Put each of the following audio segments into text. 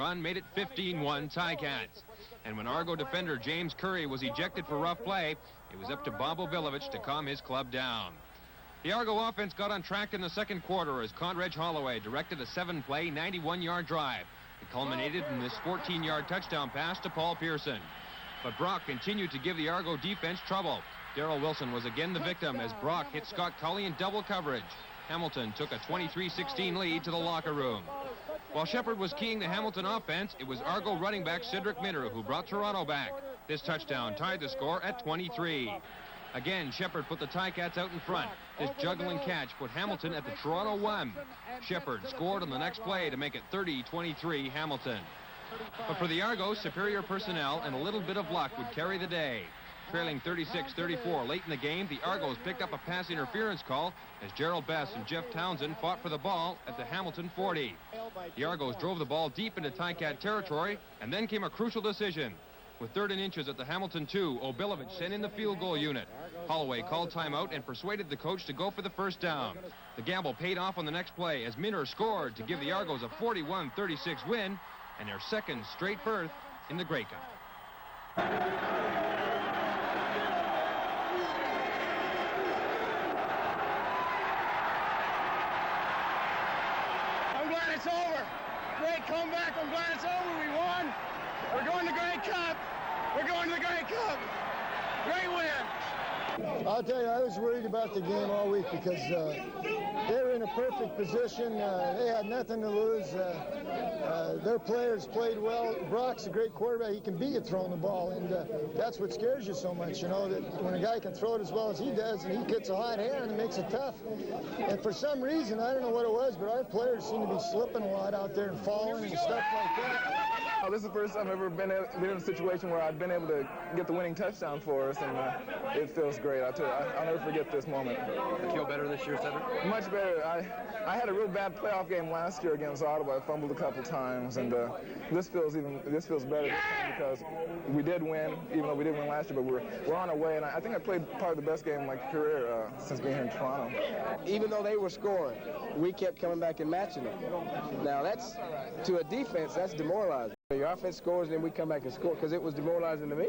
run made it 15-1 TigerCats. And when Argo defender James Curry was ejected for rough play, it was up to Bob Obilovich to calm his club down. The Argo offense got on track in the second quarter as Conrad Holloway directed a 7-play, 91-yard drive. It culminated in this 14-yard touchdown pass to Paul Pearson. But Brock continued to give the Argo defense trouble. Darrell Wilson was again the victim as Brock hit Scott Cully in double coverage. Hamilton took a 23-16 lead to the locker room. While Shepard was keying the Hamilton offense, it was Argo running back Cedric Minner who brought Toronto back. This touchdown tied the score at 23. Again, Shepard put the TigerCats out in front. This juggling catch put Hamilton at the Toronto 1. Shepard scored on the next play to make it 30-23 Hamilton. But for the Argos, superior personnel and a little bit of luck would carry the day. Trailing 36-34 late in the game, the Argos picked up a pass interference call as Gerald Best and Jeff Townsend fought for the ball at the Hamilton 40. The Argos drove the ball deep into TigerCat territory, and then came a crucial decision. With 3rd and inches at the Hamilton 2, Obilovich sent in the field goal unit. Holloway called timeout and persuaded the coach to go for the first down. The gamble paid off on the next play as Minner scored to give the Argos a 41-36 win and their second straight berth in the Grey Cup. I'm glad it's over. Great comeback. I'm glad it's over. We won. We're going to the Grey Cup. We're going to the Grey Cup. Great win. I'll tell you, I was worried about the game all week because they were in a perfect position. They had nothing to lose. Their players played well. Brock's a great quarterback. He can beat you throwing the ball, and that's what scares you so much, you know, that when a guy can throw it as well as he does, and he gets a hot hand and it makes it tough. And for some reason, I don't know what it was, but our players seem to be slipping a lot out there and falling and stuff like that. Oh, this is the first time I've ever been in a situation where I've been able to get the winning touchdown for us, and it feels great. I'll tell you, I'll never forget this moment. You feel better this year, Cedric? Much better. I had a real bad playoff game last year against Ottawa. I fumbled a couple times, and this feels better this time because we did win, even though we didn't win last year. But we're on our way, and I think I played probably the best game of my career since being here in Toronto. Even though they were scoring, we kept coming back and matching them. Now that's, to a defense, that's demoralizing. Your offense scores, and then we come back and score, because it was demoralizing to me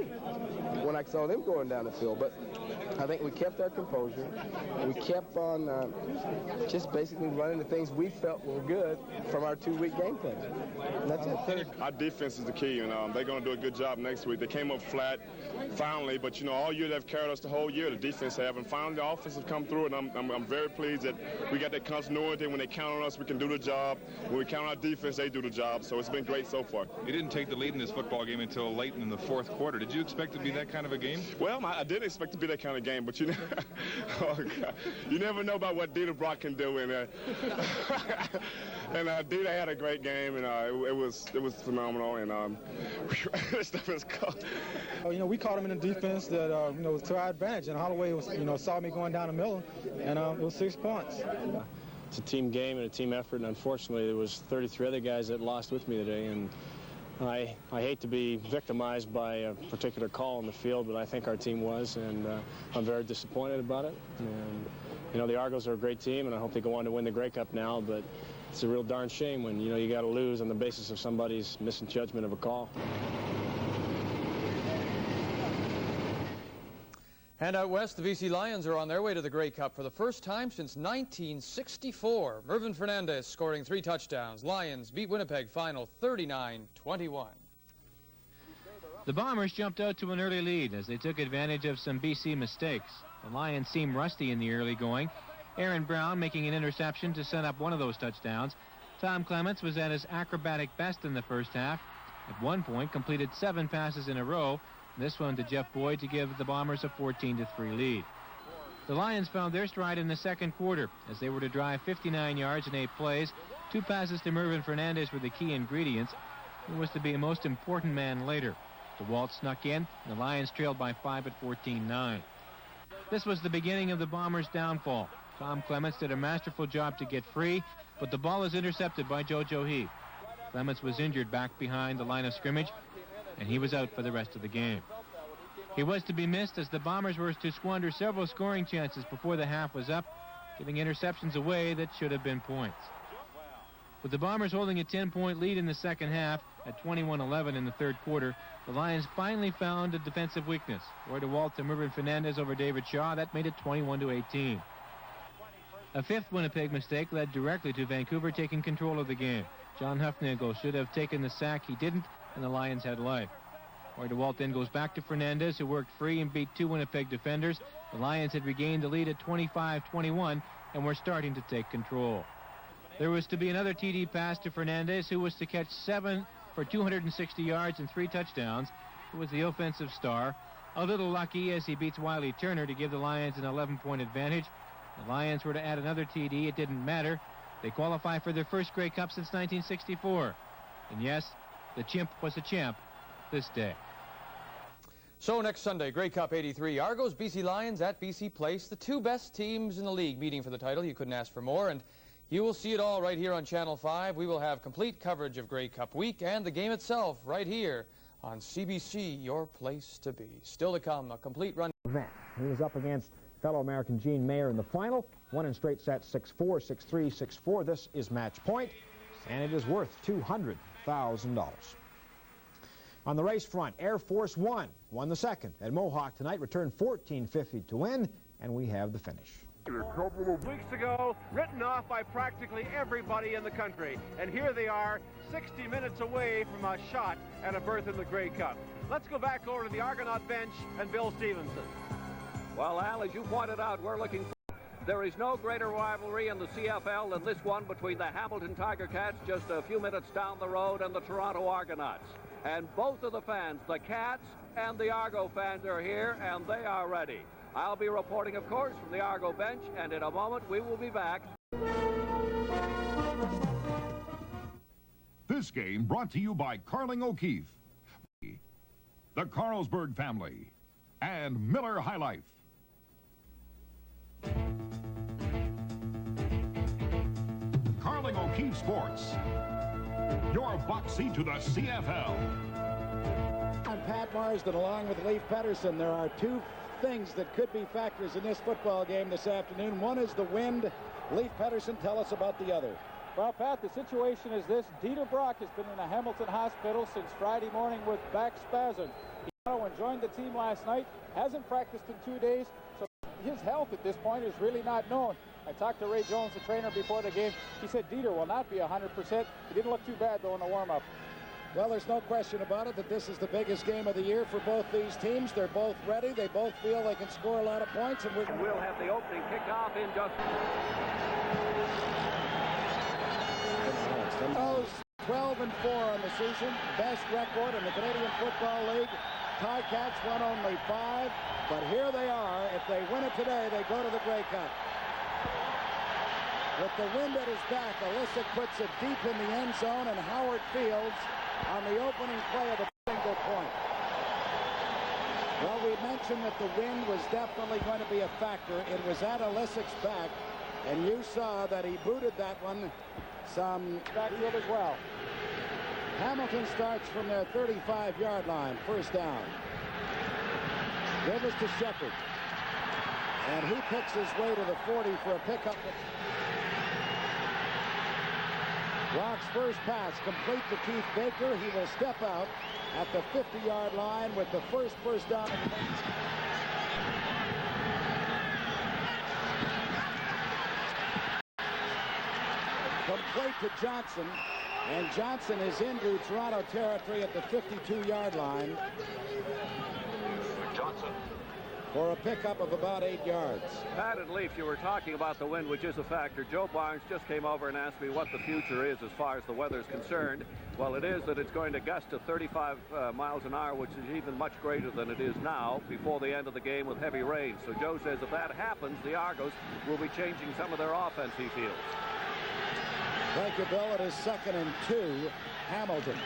when I saw them going down the field. But I think we kept our composure. We kept on just basically running the things we felt were good from our 2-week game plan. And that's it. Our defense is the key, and they're going to do a good job next week. They came up flat finally, but, you know, all year they've carried us the whole year, the defense have, and finally the offense has come through, and I'm very pleased that we got that continuity. When they count on us, we can do the job. When we count on our defense, they do the job. So it's been great so far. You didn't take the lead in this football game until late in the 4th quarter. Did you expect it to be that kind of a game? Well, I didn't expect it to be that kind of game, but you you never know about what Dieter Brock can do. And Dieter had a great game, and it was phenomenal. And stuff is cool. You know, we caught him in a defense that you know, was to our advantage, and Holloway was, you know, saw me going down the middle, and it was 6 points. It's a team game and a team effort, and unfortunately there was 33 other guys that lost with me today, and I hate to be victimized by a particular call on the field, but I think our team was, and I'm very disappointed about it. And you know, the Argos are a great team, and I hope they go on to win the Grey Cup now, but it's a real darn shame when, you know, you got to lose on the basis of somebody's misjudgment of a call. And out west, the BC Lions are on their way to the Grey Cup for the first time since 1964. Mervyn Fernandez scoring 3 touchdowns. Lions beat Winnipeg final 39-21. The Bombers jumped out to an early lead as they took advantage of some BC mistakes. The Lions seemed rusty in the early going. Aaron Brown making an interception to set up one of those touchdowns. Tom Clements was at his acrobatic best in the first half. At one point, completed 7 passes in a row. This one to Jeff Boyd to give the Bombers a 14-3 lead. The Lions found their stride in the second quarter as they were to drive 59 yards in 8 plays. 2 passes to Mervyn Fernandez were the key ingredients. He was to be a most important man later. DeWalt snuck in, and the Lions trailed by 5 at 14-9. This was the beginning of the Bombers' downfall. Tom Clements did a masterful job to get free, but the ball is intercepted by Jojo He. Clements was injured back behind the line of scrimmage, and he was out for the rest of the game. He was to be missed as the Bombers were to squander several scoring chances before the half was up, giving interceptions away that should have been points. With the Bombers holding a 10-point lead in the second half, At 21-11 in the third quarter, the Lions finally found a defensive weakness. Roy DeWalt to Mervyn Fernandez over David Shaw. That made it 21-18. A fifth Winnipeg mistake led directly to Vancouver taking control of the game. John Hufnagel should have taken the sack. He didn't, and the Lions had life. Roy DeWalt then goes back to Fernandez, who worked free and beat two Winnipeg defenders. The Lions had regained the lead at 25-21 and were starting to take control. There was to be another TD pass to Fernandez, who was to catch 7 for 260 yards and 3 touchdowns. He was the offensive star. A little lucky as he beats Wiley Turner to give the Lions an 11-point advantage. The Lions were to add another TD. It didn't matter. They qualify for their first Grey Cup since 1964. And yes, the chimp was a champ this day. So next Sunday, Grey Cup 83, Argos, BC Lions at BC Place, the two best teams in the league meeting for the title. You couldn't ask for more, and you will see it all right here on Channel 5. We will have complete coverage of Grey Cup week and the game itself right here on CBC, your place to be. Still to come, a complete run. He was up against fellow American Gene Mayer in the final. Won in straight sets 6-4, 6-3, 6-4. This is match point, and it is worth $200,000. On the race front, Air Force One won the second at Mohawk tonight, returned 14.50 to win, and we have the finish. A couple of weeks ago, written off by practically everybody in the country. And here they are, 60 minutes away from a shot at a berth in the Grey Cup. Let's go back over to the Argonaut bench and Bill Stevenson. Well, Al, as you pointed out, we're looking for... There is no greater rivalry in the CFL than this one between the Hamilton TigerCats just a few minutes down the road and the Toronto Argonauts. And both of the fans, the Cats and the Argo fans, are here, and they are ready. I'll be reporting, of course, from the Argo bench, and in a moment we will be back. This game brought to you by Carling O'Keefe, the Carlsberg family, and Miller High Life. Carling O'Keefe Sports, your boxy to the CFL. I'm Pat Marsden along with Leif Pettersson. There are two things that could be factors in this football game this afternoon. One is the wind. Leif Pettersson, tell us about the other. Well, Pat, the situation is this. Dieter Brock has been in a Hamilton hospital since Friday morning with back spasms. He joined the team last night, hasn't practiced in 2 days, so his health at this point is really not known. I talked to Ray Jones, the trainer, before the game. He said Dieter will not be 100%. He didn't look too bad, though, in the warm-up. Well, there's no question about it that this is the biggest game of the year for both these teams. They're both ready. They both feel they can score a lot of points. And we'll have the opening kickoff in just... 12-4 on the season. Best record in the Canadian Football League. Ticats won only 5, but here they are. If they win it today, they go to the Grey Cup. With the wind at his back, Alysic puts it deep in the end zone, and Howard Fields on the opening play of the single point. Well, we mentioned that the wind was definitely going to be a factor. It was at Alysic's back, and you saw that he booted that one some backfield as well. Hamilton starts from their 35-yard line, first down. Give us to Shepard. And he picks his way to the 40 for a pickup. Rock's first pass complete to Keith Baker. He will step out at the 50-yard line with the first down. Complete to Johnson. And Johnson is into Toronto territory at the 52-yard line. Johnson. For a pickup of about 8 yards. Pat and Leaf, you were talking about the wind, which is a factor. Joe Barnes just came over and asked me what the future is as far as the weather is concerned. Well, it is that it's going to gust to 35 miles an hour, which is even much greater than it is now before the end of the game with heavy rain. So Joe says if that happens, the Argos will be changing some of their offense, he feels. Thank you, Bill. It is 2nd and 2, Hamilton.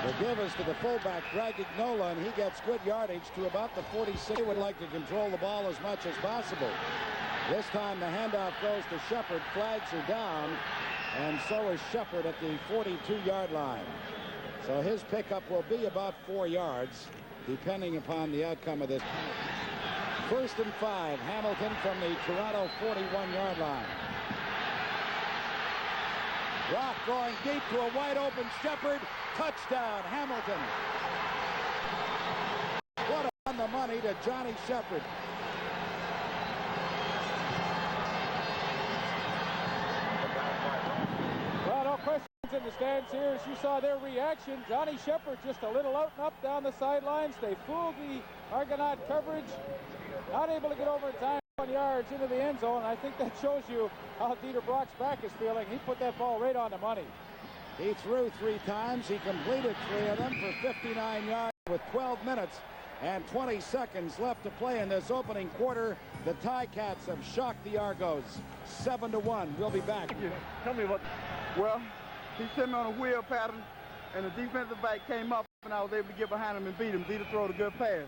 The give is to the fullback, Greg Ignola, and he gets good yardage to about the 46. He would like to control the ball as much as possible. This time the handoff goes to Shepard. Flags are down, and so is Shepard at the 42-yard line. So his pickup will be about 4 yards, depending upon the outcome of this. 1st and 5, Hamilton from the Toronto 41-yard line. Rock going deep to a wide open Shepard. Touchdown, Hamilton. What on the money to Johnny Shepard. Well, no questions in the stands here. As you saw their reaction, Johnny Shepard just a little out and up down the sidelines. They fooled the Argonaut coverage. Not able to get over in time, 1 yards into the end zone. I think that shows you how Dieter Brock's back is feeling. He put that ball right on the money. He threw 3 times. He completed 3 of them for 59 yards with 12 minutes and 20 seconds left to play in this opening quarter. The Ticats have shocked the Argos 7-1. We'll be back. Tell me what. Well, he sent me on a wheel pattern, and the defensive back came up, and I was able to get behind him and beat him. Dieter threw a good pass.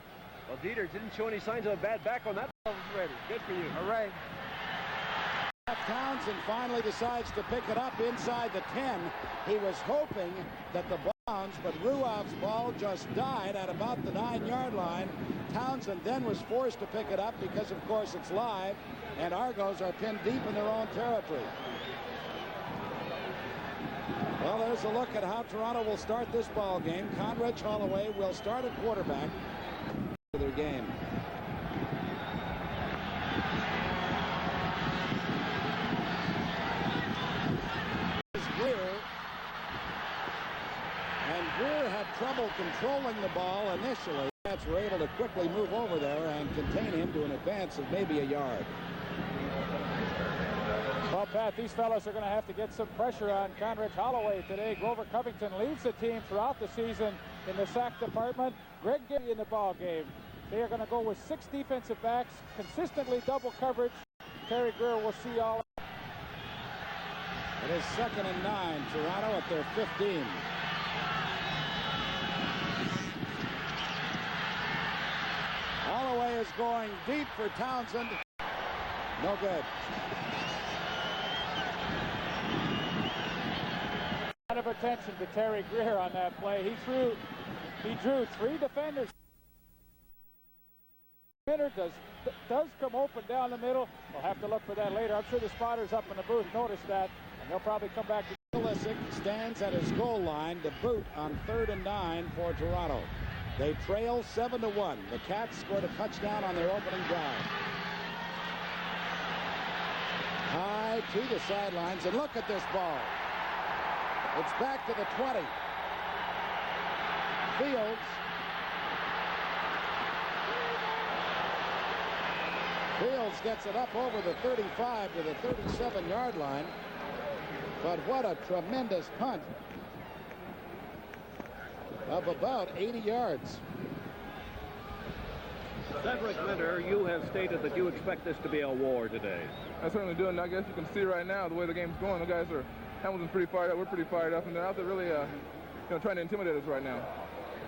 Well, Dieter didn't show any signs of a bad back on that. Ready. Good for you. All right. Townsend finally decides to pick it up inside the 10. He was hoping that the bounce, but Ruoff's ball just died at about the 9-yard line. Townsend then was forced to pick it up because, of course, it's live, and Argos are pinned deep in their own territory. Well, there's a look at how Toronto will start this ball game. Conrad Holloway will start at quarterback for their game. And Greer had trouble controlling the ball initially. Cats were able to quickly move over there and contain him to an advance of maybe a yard. Well, Pat, these fellows are going to have to get some pressure on Conrad Holloway today. Grover Covington leads the team throughout the season in the sack department. Greg Gary in the ball game. They are going to go with 6 defensive backs, consistently double coverage. Terry Greer will see all. It is 2nd and 9. Toronto at their 15. Holloway is going deep for Townsend. No good. A lot of attention to Terry Greer on that play. He drew 3 defenders. Does come open down the middle. We'll have to look for that later. I'm sure the spotters up in the booth noticed that, and they'll probably come back to. Pulisic stands at his goal line to boot on 3rd and 9 for Toronto. They trail 7-1. The Cats scored a touchdown on their opening drive. High to the sidelines, and look at this ball. It's back to the 20. Fields gets it up over the 35 to the 37-yard line. But what a tremendous punt of about 80 yards. Cedric Minter, you have stated that you expect this to be a war today. I certainly do, and I guess you can see right now the way the game's going. The guys are, Hamilton's pretty fired up, we're pretty fired up, and they're out there really trying to intimidate us right now.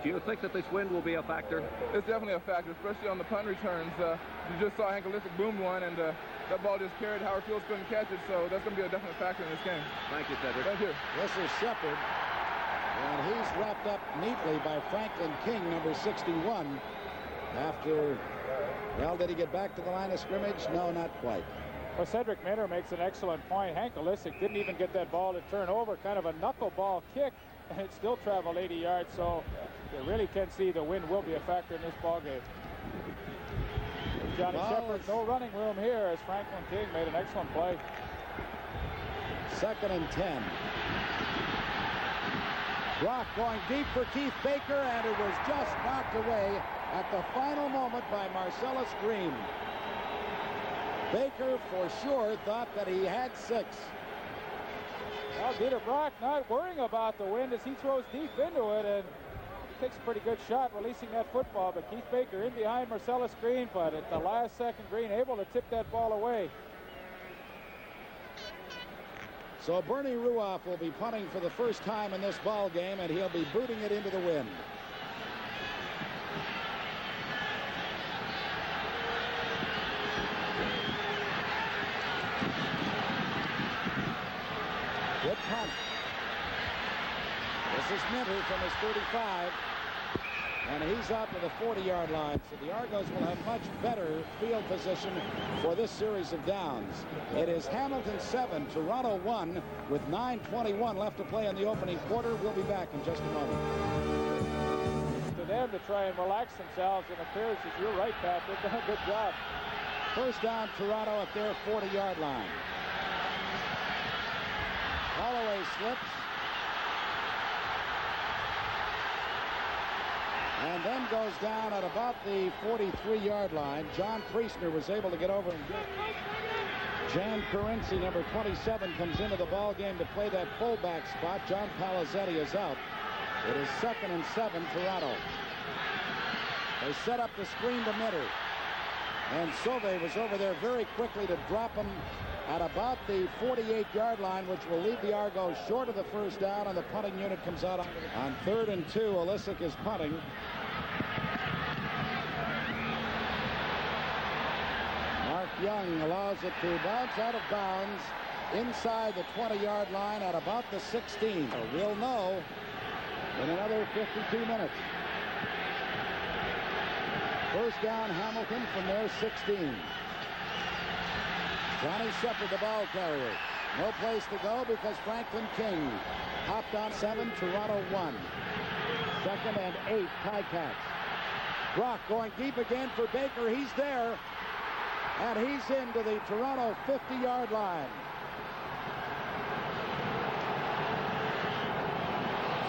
Do you think that this wind will be a factor? It's definitely a factor, especially on the punt returns. You just saw Hank Olisic boom one, and that ball just carried. Howard Fields couldn't catch it, so that's going to be a definite factor in this game. Thank you, Cedric. Thank you. This is Shepard, and he's wrapped up neatly by Franklin King, number 61. After, well, did he get back to the line of scrimmage? No, not quite. Well, Cedric Minter makes an excellent point. Hank Olisic didn't even get that ball to turn over, kind of a knuckleball kick, and it still traveled 80 yards, so you really can see the wind will be a factor in this ball game. Johnny Shepard, no running room here as Franklin King made an excellent play. 2nd and 10. Rock going deep for Keith Baker, and it was just knocked away at the final moment by Marcellus Green. Baker for sure thought that he had 6. Well, Dieter Brock not worrying about the wind as he throws deep into it, and he takes a pretty good shot releasing that football, but Keith Baker in behind Marcellus Green, but at the last second, Green able to tip that ball away. So Bernie Ruoff will be punting for the first time in this ball game, and he'll be booting it into the wind. Good punt. This is Minter from his 35. and he's out to the 40-yard line. So the Argos will have much better field position for this series of downs. It is Hamilton 7, Toronto 1, with 9:21 left to play in the opening quarter. We'll be back in just a moment. To them to try and relax themselves in appearances. You're right, Pat. They've done a good job. First down, Toronto at their 40-yard line. Holloway slips. And then goes down at about the 43-yard line. John Priestner was able to get over and get. Jan Currency, number 27, comes into the ball game to play that fullback spot. John Palizzetti is out. It is 2nd and 7, Toronto. They set up the screen to Minter. And Sauve was over there very quickly to drop him at about the 48-yard line, which will leave the Argos short of the first down, and the punting unit comes out on 3rd and 2. Olisic is punting. Mark Young allows it to bounce out of bounds inside the 20-yard line at about the 16. We'll know in another 52 minutes. First down, Hamilton from their 16. Johnny Shepard, the ball carrier. No place to go because Franklin King hopped on 7, Toronto 1. 2nd and 8, TigerCats. Brock going deep again for Baker. He's there. And he's into the Toronto 50-yard line.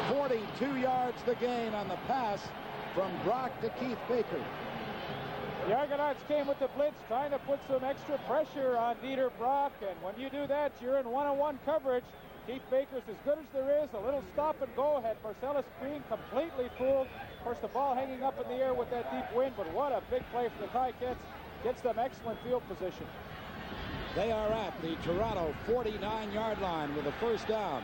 42 yards the gain on the pass from Brock to Keith Baker. The Argonauts came with the blitz, trying to put some extra pressure on Dieter Brock, and when you do that, you're in one-on-one coverage. Keith Baker's as good as there is. A little stop and go had Marcellus Green completely fooled. Of course, the ball hanging up in the air with that deep wind, but what a big play for the TigerCats. Gets them excellent field position. They are at the Toronto 49-yard line with a first down.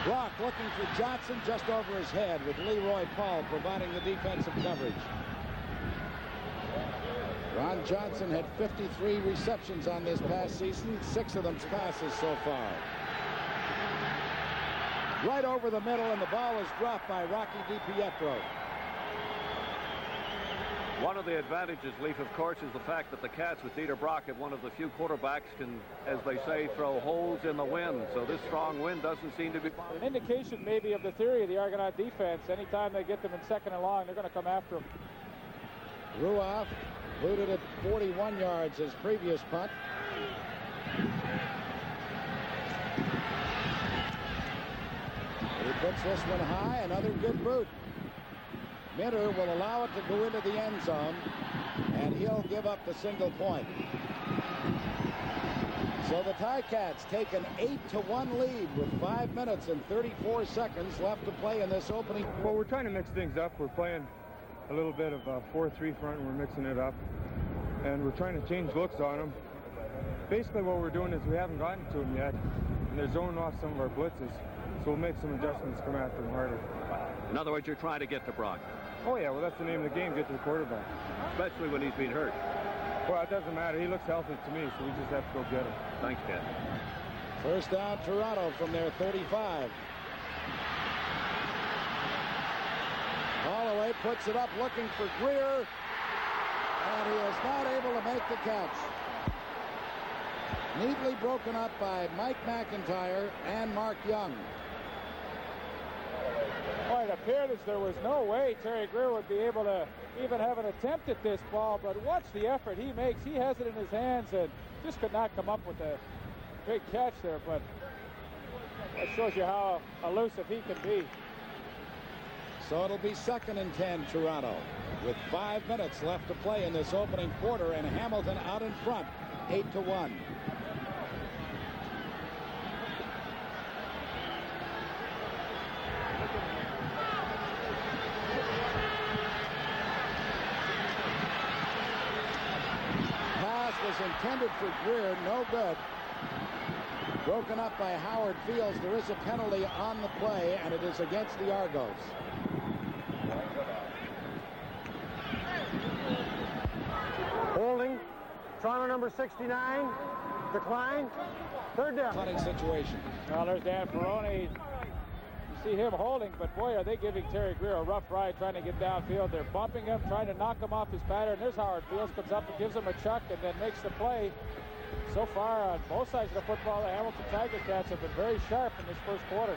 Brock looking for Johnson just over his head, with Leroy Paul providing the defensive coverage. Ron Johnson had 53 receptions on this past season, 6 of them passes so far. Right over the middle, and the ball is dropped by Rocky DiPietro. One of the advantages, Leaf, of course, is the fact that the Cats with Dieter Brock have one of the few quarterbacks can, as they say, throw holes in the wind. So this strong wind doesn't seem to be... An indication maybe of the theory of the Argonaut defense. Anytime they get them in 2nd and long, they're going to come after them. Ruoff booted at 41 yards his previous punt. He puts this one high, another good boot. Minter will allow it to go into the end zone, and he'll give up the single point. So the TigerCats take an 8-1 lead with 5 minutes and 34 seconds left to play in this opening. Well, we're trying to mix things up. We're playing a little bit of a 4-3 front, and we're mixing it up. And we're trying to change looks on them. Basically what we're doing is we haven't gotten to them yet, and they're zoning off some of our blitzes. So we'll make some adjustments, come after them harder. In other words, you're trying to get to Brock. Oh, yeah, well, that's the name of the game, get to the quarterback. Especially when he's been hurt. Well, it doesn't matter. He looks healthy to me, so we just have to go get him. Thanks, Ken. First down, Toronto from their 35. Holloway puts it up looking for Greer, and he is not able to make the catch. Neatly broken up by Mike McIntyre and Mark Young. Boy, it appeared as there was no way Terry Greer would be able to even have an attempt at this ball, but watch the effort he makes. He has it in his hands and just could not come up with a big catch there, but that shows you how elusive he can be. So it'll be 2nd and 10, Toronto, with 5 minutes left to play in this opening quarter, and Hamilton out in front, 8-1. Intended for Greer, no good. Broken up by Howard Fields. There is a penalty on the play, and it is against the Argos. Holding. Toronto number 69. Decline. Third down. Punting situation. Well, there's Dan Ferrone. You see him holding, but boy, are they giving Terry Greer a rough ride trying to get downfield. They're bumping him, trying to knock him off his pattern. There's Howard Fields, comes up and gives him a chuck and then makes the play. So far, on both sides of the football, the Hamilton TigerCats have been very sharp in this first quarter.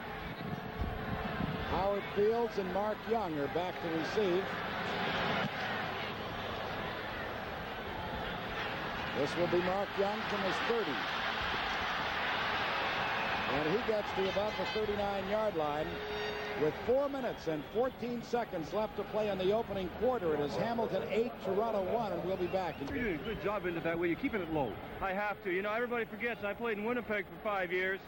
Howard Fields and Mark Young are back to receive. This will be Mark Young from his 30. And he gets to about the 39-yard line with 4 minutes and 14 seconds left to play in the opening quarter. It is Hamilton 8, Toronto 1, and we'll be back. You're doing a good job into that way. You're keeping it low. I have to. You know, everybody forgets I played in Winnipeg for 5 years.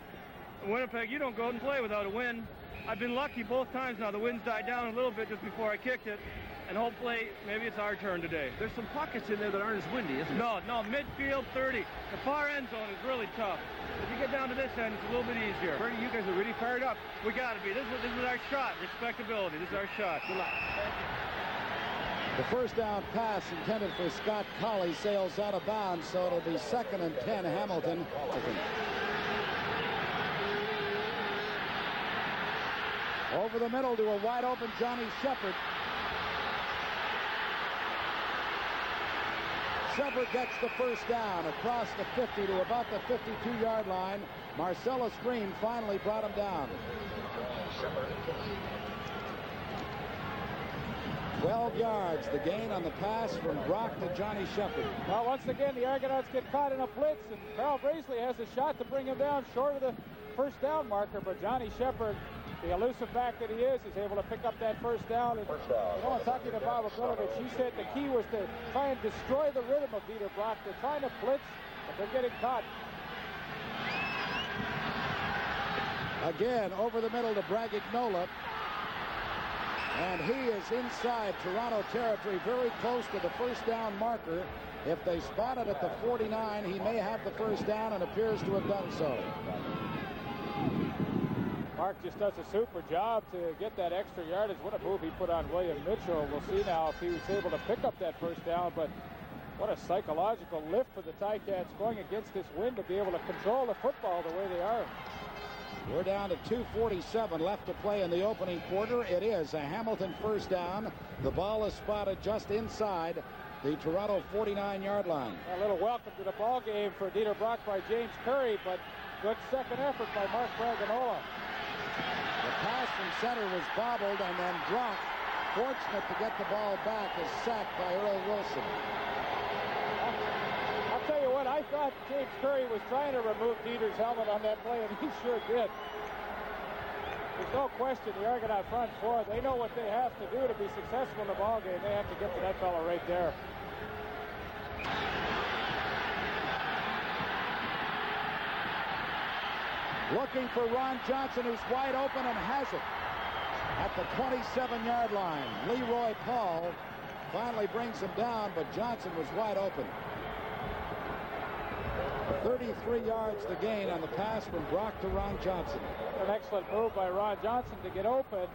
In Winnipeg, you don't go out and play without a win. I've been lucky both times now. The wind's died down a little bit just before I kicked it. And hopefully, maybe it's our turn today. There's some pockets in there that aren't as windy, isn't there? No, midfield 30. The far end zone is really tough. If you get down to this end, it's a little bit easier. Bernie, you guys are really fired up. We got to be. This is our shot. Respectability. This is our shot. Good luck. Thank you. The first down pass intended for Scott Colley sails out of bounds, so it'll be 2nd and 10, Hamilton. Over the middle to a wide open Johnny Shepard. Shepard gets the first down across the 50 to about the 52-yard line. Marcellus Green finally brought him down. 12 yards, the gain on the pass from Brock to Johnny Shepard. Well, once again, the Argonauts get caught in a blitz, and Carl Braisley has a shot to bring him down short of the first down marker, but Johnny Shepard, the elusive back that he is able to pick up that first down. And, you know, talking to Bob Abilovich, he said the key was to try and destroy the rhythm of Dieter Brock. They're trying to blitz, but they're getting caught. Again, over the middle to Bragignola. And he is inside Toronto territory, very close to the first down marker. If they spot it at the 49, he may have the first down and appears to have done so. Mark just does a super job to get that extra yardage. What a move he put on William Mitchell. We'll see now if he was able to pick up that first down, but what a psychological lift for the Ticats going against this wind to be able to control the football the way they are. We're down to 2:47 left to play in the opening quarter. It is a Hamilton first down. The ball is spotted just inside the Toronto 49-yard line. A little welcome to the ball game for Dieter Brock by James Curry, but good second effort by Mark Braganola. The pass from center was bobbled, and then Brock, fortunate to get the ball back, is sacked by Earl Wilson. I'll tell you what, I thought James Curry was trying to remove Dieter's helmet on that play, and he sure did. There's no question the Argonaut front four, they know what they have to do to be successful in the ball game. They have to get to that fellow right there. Looking for Ron Johnson, who's wide open and has it at the 27-yard line. Leroy Paul finally brings him down, but Johnson was wide open. 33 yards the gain on the pass from Brock to Ron Johnson. An excellent move by Ron Johnson to get open.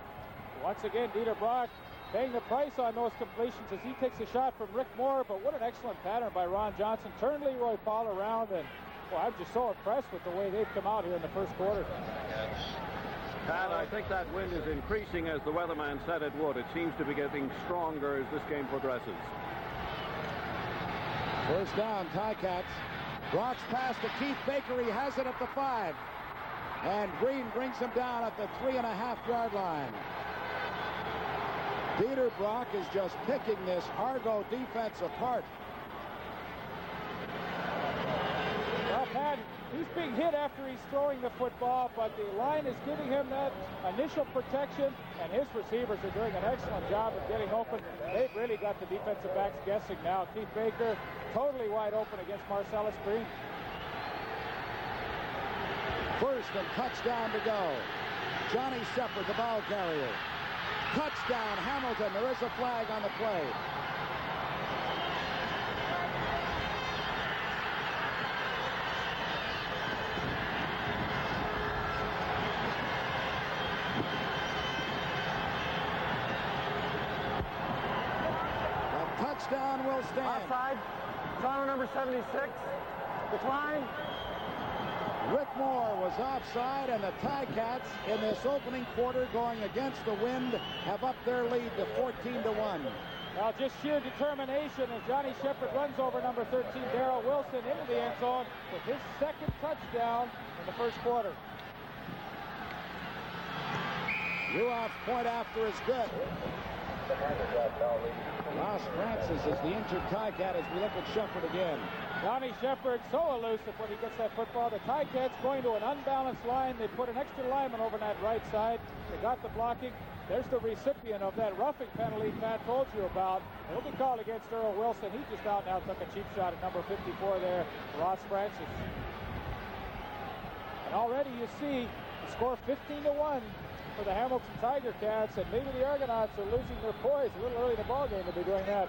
Once again, Dieter Brock paying the price on those completions as he takes a shot from Rick Moore, but what an excellent pattern by Ron Johnson. Turned Leroy Paul around, and well, I'm just so impressed with the way they've come out here in the first quarter. Pat, I think that wind is increasing as the weatherman said it would. It seems to be getting stronger as this game progresses. First down, Ticats. Brock's pass to Keith Baker. He has it at the 5. And Green brings him down at the 3.5-yard line. Dieter Brock is just picking this Argo defense apart. Well, Pat, he's being hit after he's throwing the football, but the line is giving him that initial protection, and his receivers are doing an excellent job of getting open. They've really got the defensive backs guessing now. Keith Baker totally wide open against Marcellus Green. First and touchdown to go. Johnny Shepard, the ball carrier. Touchdown, Hamilton. There is a flag on the play. The touchdown will stand. Offside. Toronto number 76. Decline. Rick Moore was offside, and the TigerCats in this opening quarter, going against the wind, have upped their lead to 14-1. Well, just sheer determination as Johnny Shepard runs over number 13, Darrell Wilson, into the end zone with his second touchdown in the first quarter. Ruoff's point after is good. Ross Francis is the injured TigerCat as we look at Shepard again. Johnny Shepard so elusive when he gets that football. The TigerCats going to an unbalanced line. They put an extra lineman over that right side. They got the blocking. There's the recipient of that roughing penalty Pat told you about. It'll be called against Earl Wilson. He just out and out took a cheap shot at number 54 there, Ross Francis. And already you see the score 15-1 for the Hamilton TigerCats, and maybe the Argonauts are losing their poise a little early in the ballgame to be doing that.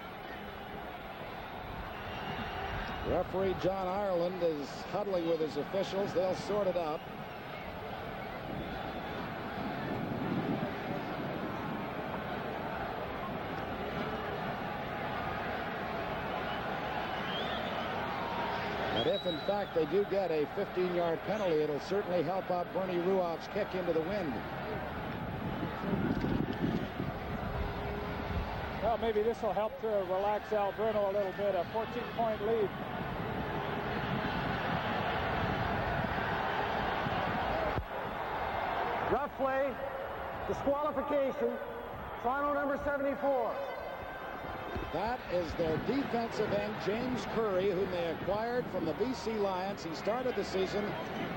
Referee John Ireland is huddling with his officials. They'll sort it out. And if, in fact, they do get a 15-yard penalty, it'll certainly help out Bernie Ruoff's kick into the wind. Well, maybe this will help to relax Alberno a little bit. A 14-point lead. Rough play, disqualification, final number 74. That is their defensive end, James Curry, whom they acquired from the BC Lions. He started the season,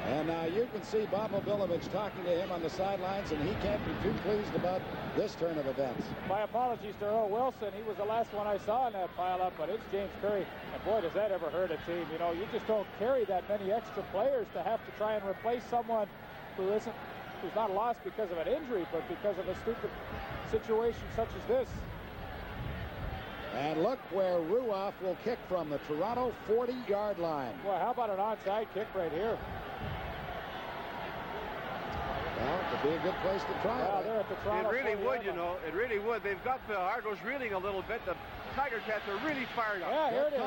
and you can see Bob Obilovich talking to him on the sidelines, and he can't be too pleased about this turn of events. My apologies to Earl Wilson. He was the last one I saw in that pile-up, but it's James Curry. And boy, does that ever hurt a team. You know, you just don't carry that many extra players to have to try and replace someone who's not lost because of an injury, but because of a stupid situation such as this. And look where Ruoff will kick from, the Toronto 40-yard line. Boy, how about an onside kick right here? Well, it could be a good place to try it. They're at the Toronto it really 40 would, you know. It really would. They've got the Argos reeling a little bit. The TigerCats are really fired up. Yeah, here it is.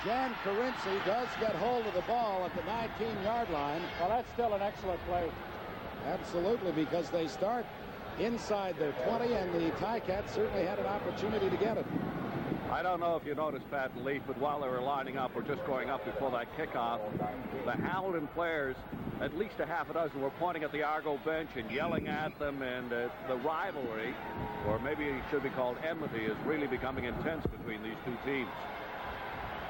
Jan Carinci does get hold of the ball at the 19-yard line. Well, that's still an excellent play. Absolutely, because they start inside their 20, and the TigerCats certainly had an opportunity to get it. I don't know if you noticed, Pat and Leaf, but while they were lining up or just going up before that kickoff, the Hamilton players, at least a half a dozen, were pointing at the Argo bench and yelling at them, and the rivalry, or maybe it should be called enmity, is really becoming intense between these two teams.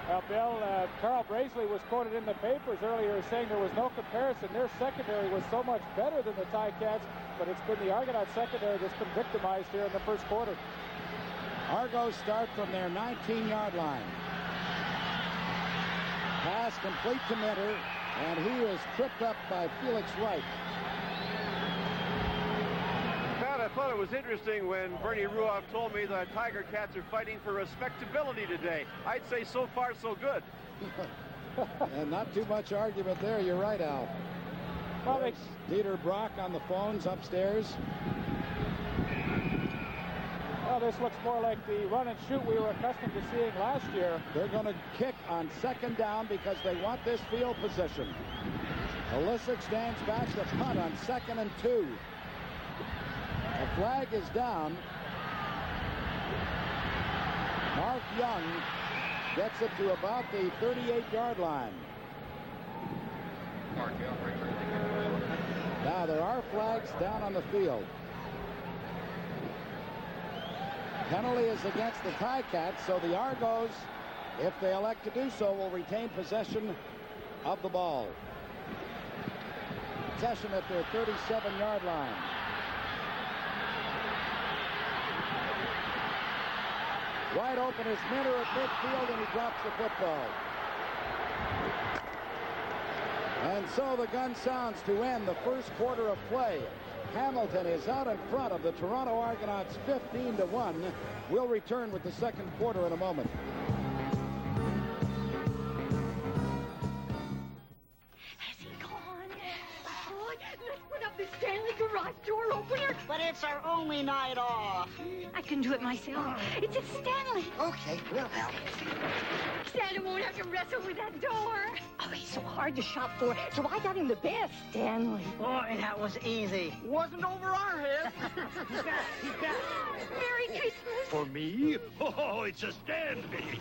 Well, Bill, Carl Braisley was quoted in the papers earlier as saying there was no comparison. Their secondary was so much better than the TigerCats, but it's been the Argonaut secondary that's been victimized here in the first quarter. Argos start from their 19-yard line. Pass complete to Minter, and he is tripped up by Felix Wright. Pat, I thought it was interesting when Bernie Ruoff told me that TigerCats are fighting for respectability today. I'd say so far so good. And not too much argument there. You're right, Al. Well, Dieter Brock on the phones upstairs. Well, this looks more like the run and shoot we were accustomed to seeing last year. They're going to kick on second down because they want this field position. Olisic stands back to punt on 2nd and 2. The flag is down. Mark Young gets it to about the 38-yard line. Now, there are flags down on the field. Penalty is against the TigerCats, so the Argos, if they elect to do so, will retain possession of the ball. Possession at their 37-yard line. Wide open is Minter at midfield, and he drops the football. And so the gun sounds to end the first quarter of play. Hamilton is out in front of the Toronto Argonauts 15-1. We'll return with the second quarter in a moment. Has he gone? Oh, let's put up the Stanley the garage door opener? But it's our only night off. I can do it myself. It's a Stanley. Okay, we'll help. Santa won't have to wrestle with that door. Oh, he's so hard to shop for, so I got him the best, Stanley. Oh, and that was easy. Wasn't over our head. Merry Christmas. For me? Oh, it's a Stanley.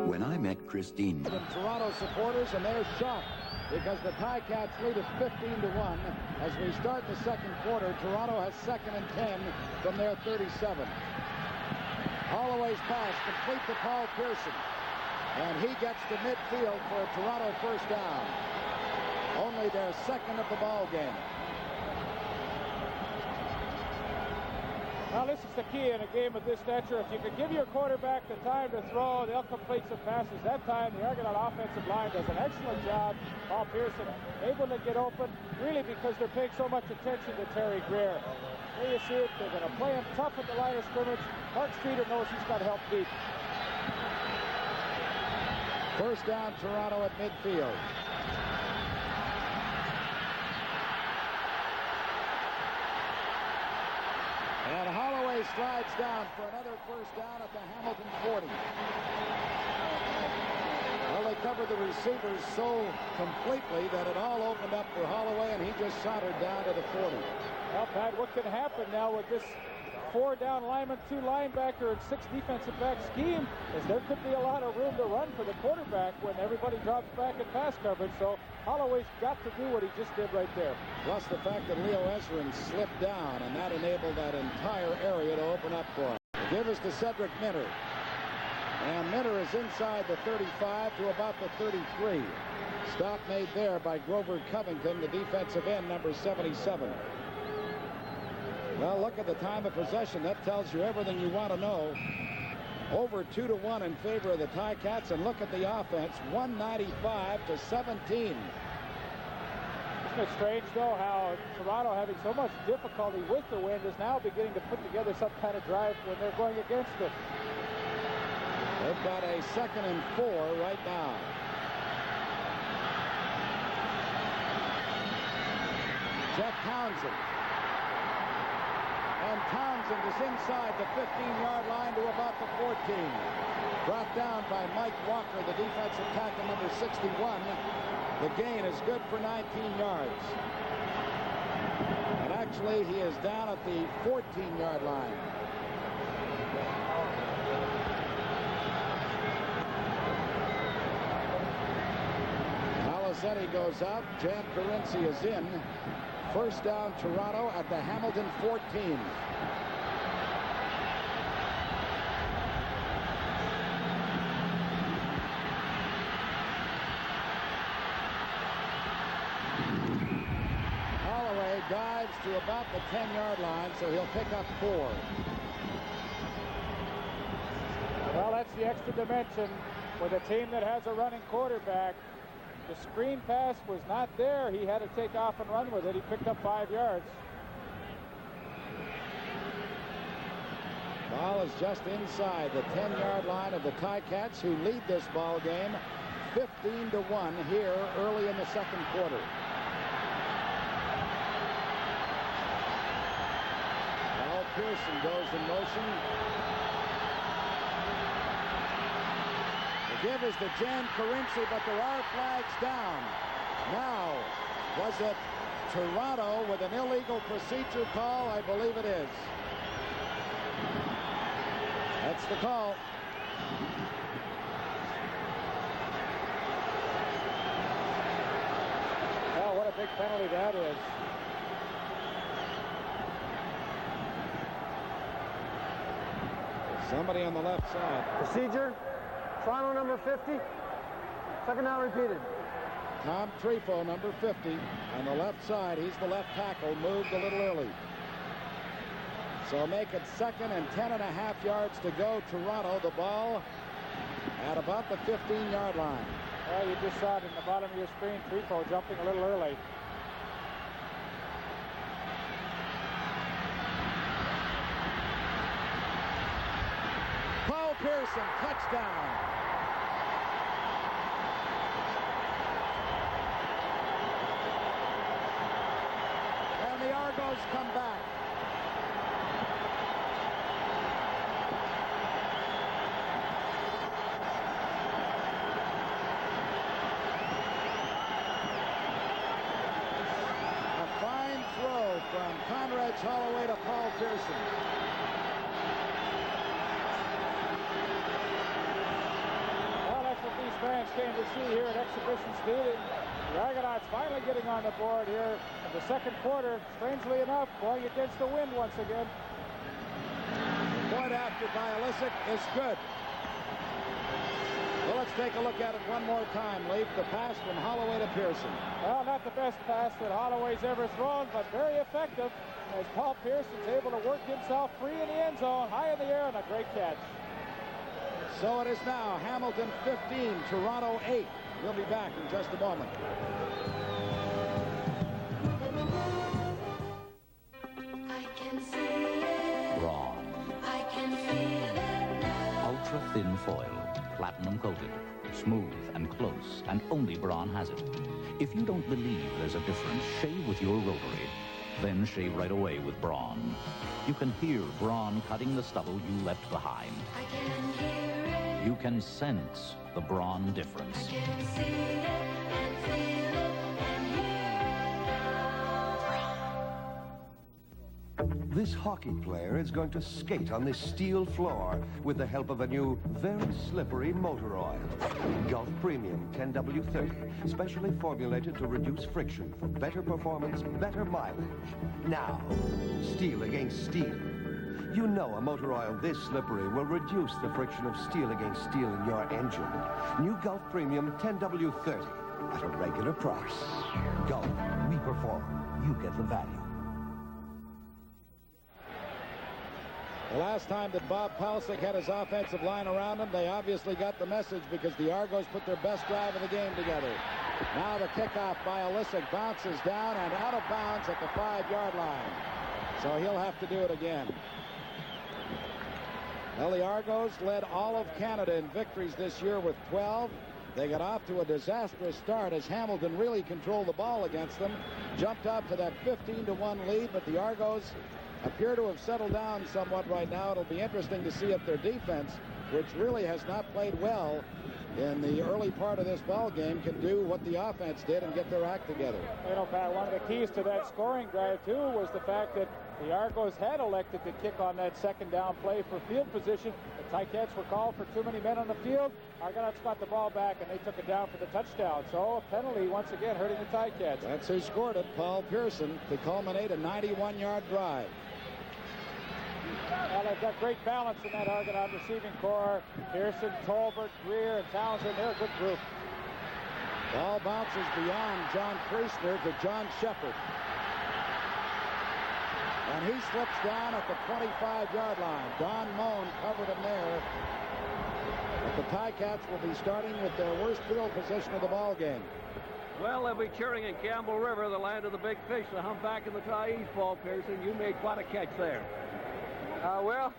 When I met Christine... Toronto supporters, and they're shocked because the TigerCats lead is 15-1. As we start the second quarter, Toronto has 2nd and 10 from their 37. Holloway's pass complete to Paul Pearson, and he gets to midfield for a Toronto first down. Only their second of the ball game. Now, this is the key in a game of this stature. If you can give your quarterback the time to throw, they'll complete some passes. That time, the Argonaut offensive line does an excellent job. Paul Pearson able to get open, really because they're paying so much attention to Terry Greer. There you see it. They're going to play him tough at the line of scrimmage. Mark Streeter knows he's got to help deep. First down, Toronto at midfield. And Holloway slides down for another first down at the Hamilton 40. Well, they covered the receivers so completely that it all opened up for Holloway, and he just soldered down to the 40. Well, Pat, what can happen now with this 4-down lineman, 2 linebacker, and 6 defensive back scheme is there could be a lot of room to run for the quarterback when everybody drops back in pass coverage. So Holloway's got to do what he just did right there. Plus the fact that Leo Ezrin slipped down, and that enabled that entire area to open up for him. Give us to Cedric Minter. And Minter is inside the 35 to about the 33. Stop made there by Grover Covington, the defensive end, number 77. Well, look at the time of possession. That tells you everything you want to know. Over 2-1 in favor of the TigerCats, and look at the offense, 195 to 17. Isn't it strange, though, how Toronto, having so much difficulty with the wind, is now beginning to put together some kind of drive when they're going against it. They've got a 2nd and 4 right now. Jeff Townsend. And Townsend is inside the 15-yard line to about the 14. Brought down by Mike Walker, the defensive tackle, number 61. The gain is good for 19 yards. And actually, he is down at the 14-yard line. Alizetti goes out. Jan Carinci is in. First down, Toronto at the Hamilton 14. Holloway dives to about the 10-yard line, so he'll pick up 4. Well, that's the extra dimension with a team that has a running quarterback. The screen pass was not there. He had to take off and run with it. He picked up 5 yards. Ball is just inside the 10-yard line of the TigerCats, who lead this ball game 15-1 here early in the second quarter. Paul Pearson goes in motion. The give is to Jan Carinci, but there are flags down. Now, was it Toronto with an illegal procedure call? I believe it is. That's the call. Well, what a big penalty that is. Somebody on the left side. Procedure. Toronto number 50. Second down repeated. Tom Trefo, number 50, on the left side. He's the left tackle, moved a little early. So make it 2nd and 10.5 yards to go. Toronto, the ball at about the 15-yard line. Well, you just saw it in the bottom of your screen. Trefo jumping a little early. Paul Pearson, touchdown. And the Argos come back. From Conrad's Holloway to Paul Pearson. Well, that's what these fans came to see here at Exhibition Stadium. The Argonauts finally getting on the board here in the second quarter. Strangely enough, going against the wind once again. The point after by Alisic is good. Well, let's take a look at it one more time, Leaf. The pass from Holloway to Pearson. Well, not the best pass that Holloway's ever thrown, but very effective as Paul Pearson's able to work himself free in the end zone, high in the air, and a great catch. So it is now Hamilton 15, Toronto 8. We'll be back in just a moment. I can see it. Brawn. I can feel it now. Ultra-thin foil. Platinum coated, smooth and close, and only Braun has it. If you don't believe there's a difference, shave with your rotary. Then shave right away with Braun. You can hear Braun cutting the stubble you left behind. I can hear it. You can sense the Braun difference. I can see it and feel it and hear it now. This hockey player is going to skate on this steel floor with the help of a new, very slippery motor oil. Gulf Premium 10W30, specially formulated to reduce friction for better performance, better mileage. Now, steel against steel. You know a motor oil this slippery will reduce the friction of steel against steel in your engine. New Gulf Premium 10W30 at a regular price. Gulf, we perform. You get the value. The last time that Bob Palcic had his offensive line around him, they obviously got the message because the Argos put their best drive of the game together. Now the kickoff by Alisic bounces down and out of bounds at the 5-yard line. So he'll have to do it again. Well, the Argos led all of Canada in victories this year with 12. They got off to a disastrous start as Hamilton really controlled the ball against them. Jumped out to that 15-1 lead, but the Argos appear to have settled down somewhat right now. It'll be interesting to see if their defense, which really has not played well in the early part of this ball game, can do what the offense did and get their act together. You know, Pat, one of the keys to that scoring drive, too, was the fact that the Argos had elected to kick on that second down play for field position. The TigerCats were called for too many men on the field. Argonauts got the ball back, and they took it down for the touchdown. So a penalty, once again, hurting the TigerCats. That's who scored it, Paul Pearson, to culminate a 91-yard drive. Well, they've got great balance in that Argonaut receiving corps. Pearson, Tolbert, Greer, and Townsend, they're a good group. Ball bounces beyond John Priestner to John Shepard. And he slips down at the 25-yard line. Don Moan covered him there. But the TigerCats will be starting with their worst field position of the ball game. Well, they'll be cheering in Campbell River, the land of the big fish, the humpback in the Tie-East, Paul Pearson. You made quite a catch there. Well,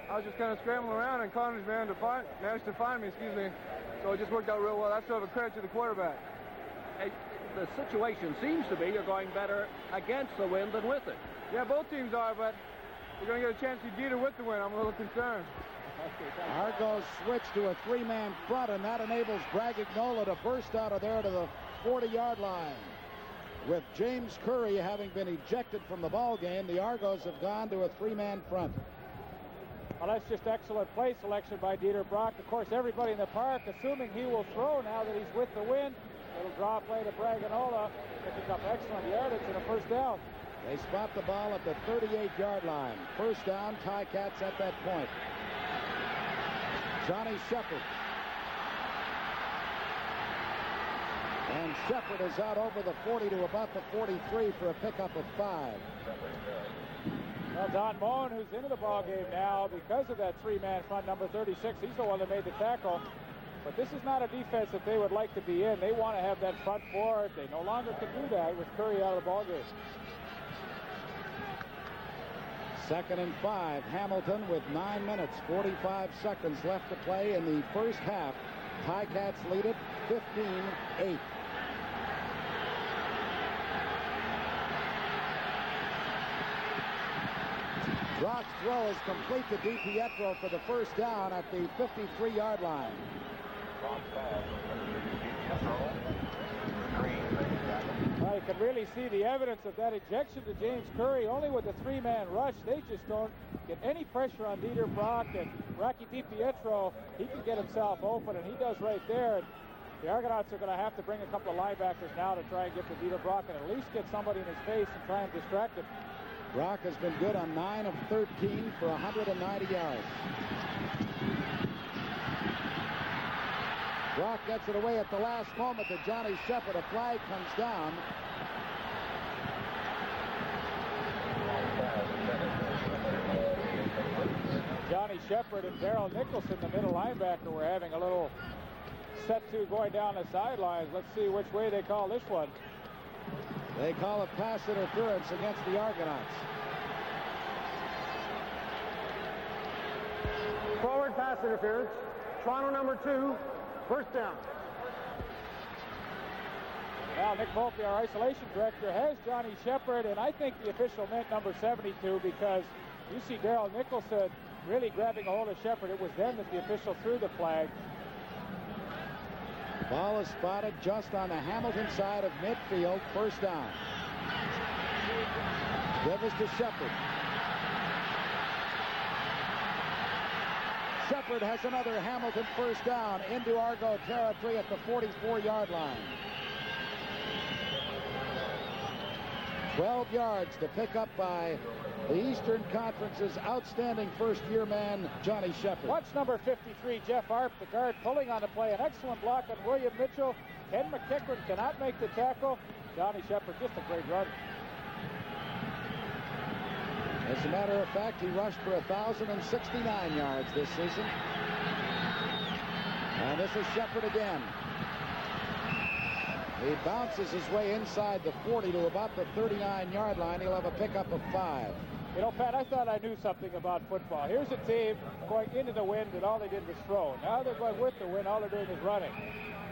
I was just kind of scrambling around, and Connors managed to find me, so it just worked out real well. That's sort of a credit to the quarterback. Hey, the situation seems to be you're going better against the wind than with it. Yeah, both teams are, but we're going to get a chance to beat it with the wind. I'm a little concerned. Argos switch to a 3-man front, and that enables Bragignola to burst out of there to the 40-yard line. With James Curry having been ejected from the ball game, the Argos have gone to a 3-man front. Well, that's just excellent play selection by Dieter Brock. Of course, everybody in the park assuming he will throw now that he's with the wind. Little draw play to Bragignola, picking up excellent yardage and a first down. They spot the ball at the 38-yard line. First down, TigerCats at that point. Johnny Shepard. And Shepard is out over the 40 to about the 43 for a pickup of 5. Well, Don Moan, who's into the ball game now because of that 3-man front, number 36, he's the one that made the tackle. But this is not a defense that they would like to be in. They want to have that front four. They no longer can do that with Curry out of the ball game. 2nd and 5. Hamilton with 9 minutes, 45 seconds left to play in the first half. TigerCats lead it 15-8. Brock's throw is complete to DiPietro for the first down at the 53-yard line. Well, you can really see the evidence of that ejection to James Curry. Only with the 3-man rush, they just don't get any pressure on Dieter Brock. And Rocky DiPietro, he can get himself open, and he does right there. And the Argonauts are going to have to bring a couple of linebackers now to try and get to Dieter Brock and at least get somebody in his face and try and distract him. Brock has been good on 9 of 13 for 190 yards. Brock gets it away at the last moment to Johnny Shepard. A flag comes down. Johnny Shepard and Darrell Nicholson, the middle linebacker, were having a little set-to going down the sidelines. Let's see which way they call this one. They call it pass interference against the Argonauts. Forward pass interference. Toronto number 2, first down. Now, Nick Volpe, our isolation director, has Johnny Shepard, and I think the official meant number 72 because you see Darrell Nicholson really grabbing a hold of Shepard. It was then that the official threw the flag. Ball is spotted just on the Hamilton side of midfield. First down. Give us to Shepard. Shepard has another Hamilton first down into Argo territory at the 44-yard line. 12 yards to pick up by the Eastern Conference's outstanding first-year man, Johnny Shepard. Watch number 53, Jeff Arp, the guard, pulling on the play. An excellent block on William Mitchell. Ken McEachran cannot make the tackle. Johnny Shepard, just a great run. As a matter of fact, he rushed for 1,069 yards this season. And this is Shepard again. He bounces his way inside the 40 to about the 39-yard line. He'll have a pickup of 5. You know, Pat, I thought I knew something about football. Here's a team going into the wind, and all they did was throw. Now they're going with the wind. All they're doing is running.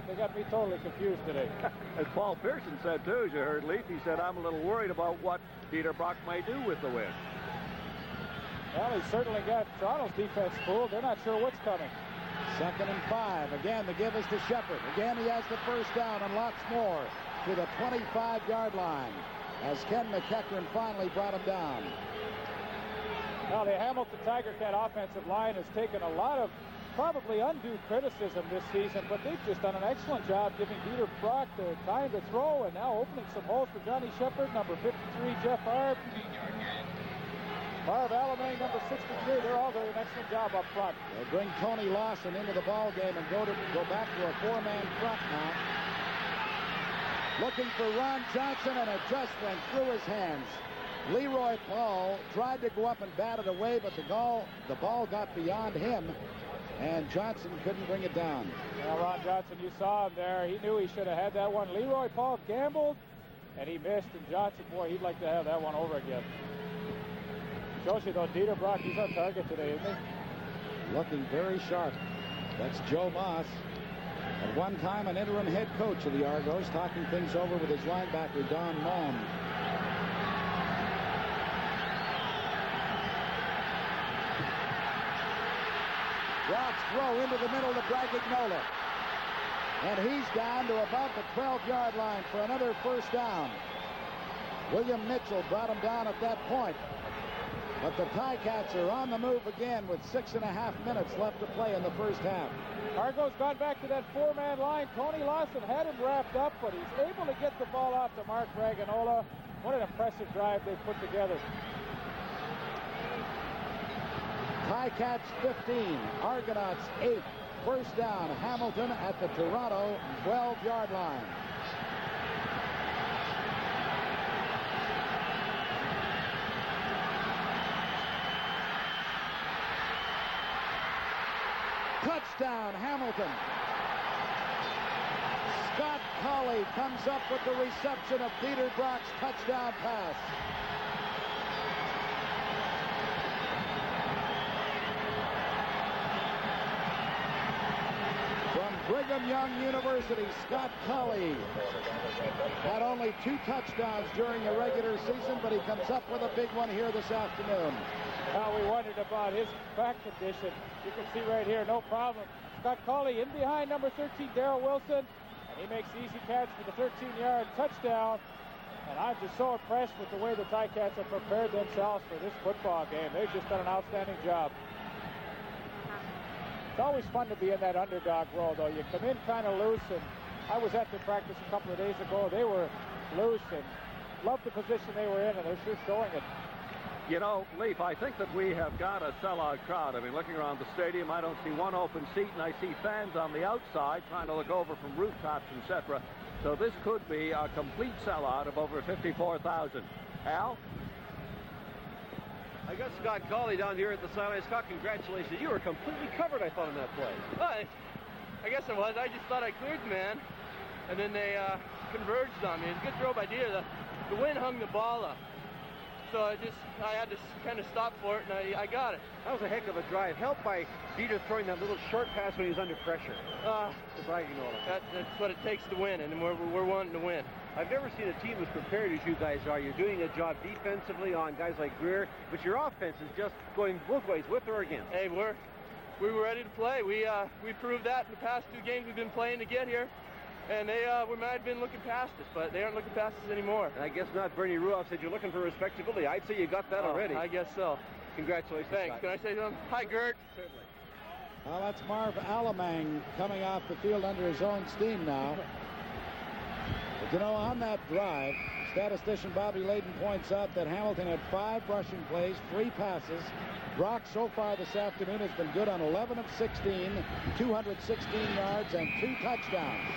They got me totally confused today. As Paul Pearson said, too, as you heard Leaf, he said, I'm a little worried about what Dieter Brock may do with the wind. Well, he certainly got Toronto's defense fooled. They're not sure what's coming. 2nd and 5. Again, the give is to Shepard. Again, he has the first down and lots more to the 25-yard line as Ken McEachran finally brought him down. Now, the Hamilton TigerCat offensive line has taken a lot of probably undue criticism this season, but they've just done an excellent job giving Dieter Brock the time to throw and now opening some holes for Johnny Shepard. Number 53, Jeff Arp. Marv Alamang, number 63. They're all doing an excellent job up front. They bring Tony Lawson into the ball game and go back to a 4-man front now. Looking for Ron Johnson, and it just went through his hands. Leroy Paul tried to go up and bat it away, but the ball got beyond him, and Johnson couldn't bring it down. Well, Ron Johnson, you saw him there. He knew he should have had that one. Leroy Paul gambled, and he missed. And Johnson, boy, he'd like to have that one over again. Shows you, though, Dieter Brock, he's on target today, isn't he? Looking very sharp. That's Joe Moss. At one time, an interim head coach of the Argos, talking things over with his linebacker, Don Moen. Brock's throw into the middle to Bragignola. And he's down to about the 12-yard line for another first down. William Mitchell brought him down at that point. But the TigerCats are on the move again with 6.5 minutes left to play in the first half. Argo's gone back to that 4-man line. Tony Lawson had him wrapped up, but he's able to get the ball out to Mark Bragignola. What an impressive drive they've put together. TigerCats 15, Argonauts 8. First down, Hamilton at the Toronto 12-yard line. Touchdown, Hamilton. Scott Colley comes up with the reception of Dieter Brock's touchdown pass. Brigham Young University, Scott Colley, had only 2 touchdowns during the regular season, but he comes up with a big one here this afternoon. Well, we wondered about his back condition. You can see right here, no problem. Scott Colley in behind number 13, Darrell Wilson, and he makes the easy catch for the 13-yard touchdown. And I'm just so impressed with the way the TigerCats have prepared themselves for this football game. They've just done an outstanding job. It's always fun to be in that underdog role, though. You come in kind of loose, and I was at the practice a couple of days ago. They were loose and loved the position they were in, and they're sure showing it. You know, Leaf, I think that we have got a sellout crowd. I mean, looking around the stadium, I don't see one open seat, and I see fans on the outside trying to look over from rooftops, etc. So this could be a complete sellout of over 54,000. Al? I got Scott Colley down here at the sideline. Scott, congratulations. You were completely covered, I thought, in that play. Well, I guess I was. I just thought I cleared the man, and then they converged on me. It's a good throw by Dieter. The wind hung the ball up. So I had to kind of stop for it, and I got it. That was a heck of a drive. Helped by Dieter throwing that little short pass when he was under pressure. To Brigham Young. That's what it takes to win, and we're wanting to win. I've never seen a team as prepared as you guys are. You're doing a job defensively on guys like Greer, but your offense is just going both ways, with or against. Hey, we were ready to play. We proved that in the past 2 games we've been playing to get here. And we might have been looking past us, but they aren't looking past us anymore. And I guess not. Bernie Ruoff said you're looking for respectability. I'd say you got that already. I guess so. Congratulations. Thanks. Scott. Can I say something? Hi, Gert. Certainly. Well, that's Marv Alamang coming off the field under his own steam now. But you know, on that drive, statistician Bobby Layden points out that Hamilton had 5 rushing plays, 3 passes. Brock so far this afternoon has been good on 11 of 16, 216 yards and 2 touchdowns.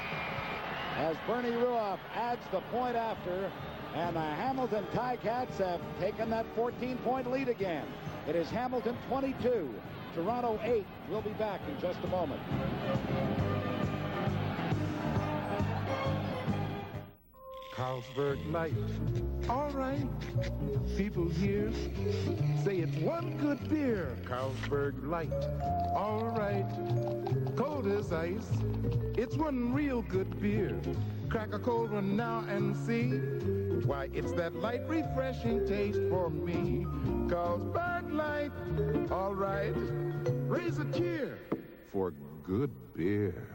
As Bernie Ruoff adds the point after, and the Hamilton TigerCats have taken that 14-point lead again. It is Hamilton 22, Toronto 8. We'll be back in just a moment. Carlsberg Light. All right. People here say it's one good beer. Carlsberg Light. All right. Cold as ice. It's one real good beer. Crack a cold one now and see why it's that light, refreshing taste for me. Carlsberg Light. All right. Raise a cheer for good beer.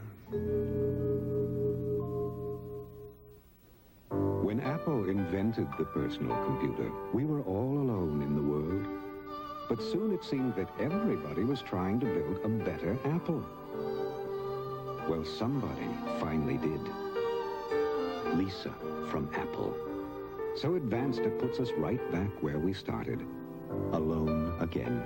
When Apple invented the personal computer, we were all alone in the world. But soon it seemed that everybody was trying to build a better Apple. Well, somebody finally did. Lisa from Apple. So advanced it puts us right back where we started. Alone again.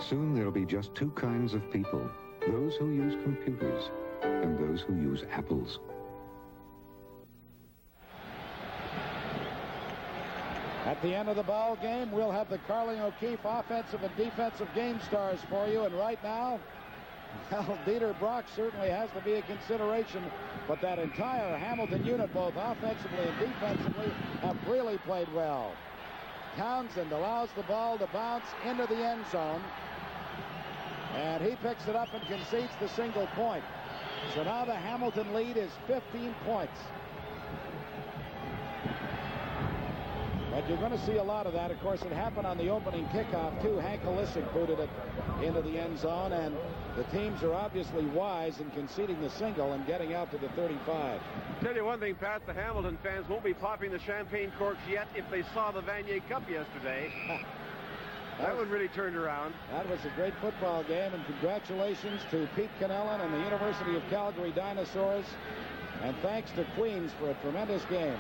Soon there'll be just 2 kinds of people. Those who use computers and those who use apples. At the end of the ball game, we'll have the Carling O'Keefe offensive and defensive game stars for you. And right now, well, Dieter Brock certainly has to be a consideration. But that entire Hamilton unit, both offensively and defensively, have really played well. Townsend allows the ball to bounce into the end zone. And he picks it up and concedes the single point. So now the Hamilton lead is 15 points. But you're going to see a lot of that. Of course, it happened on the opening kickoff, too. Hank Olisic booted it into the end zone, and the teams are obviously wise in conceding the single and getting out to the 35. Tell you one thing, Pat, the Hamilton fans won't be popping the champagne corks yet if they saw the Vanier Cup yesterday. That one really turned around. That was a great football game, and congratulations to Pete Cannellan and the University of Calgary Dinosaurs, and thanks to Queens for a tremendous game.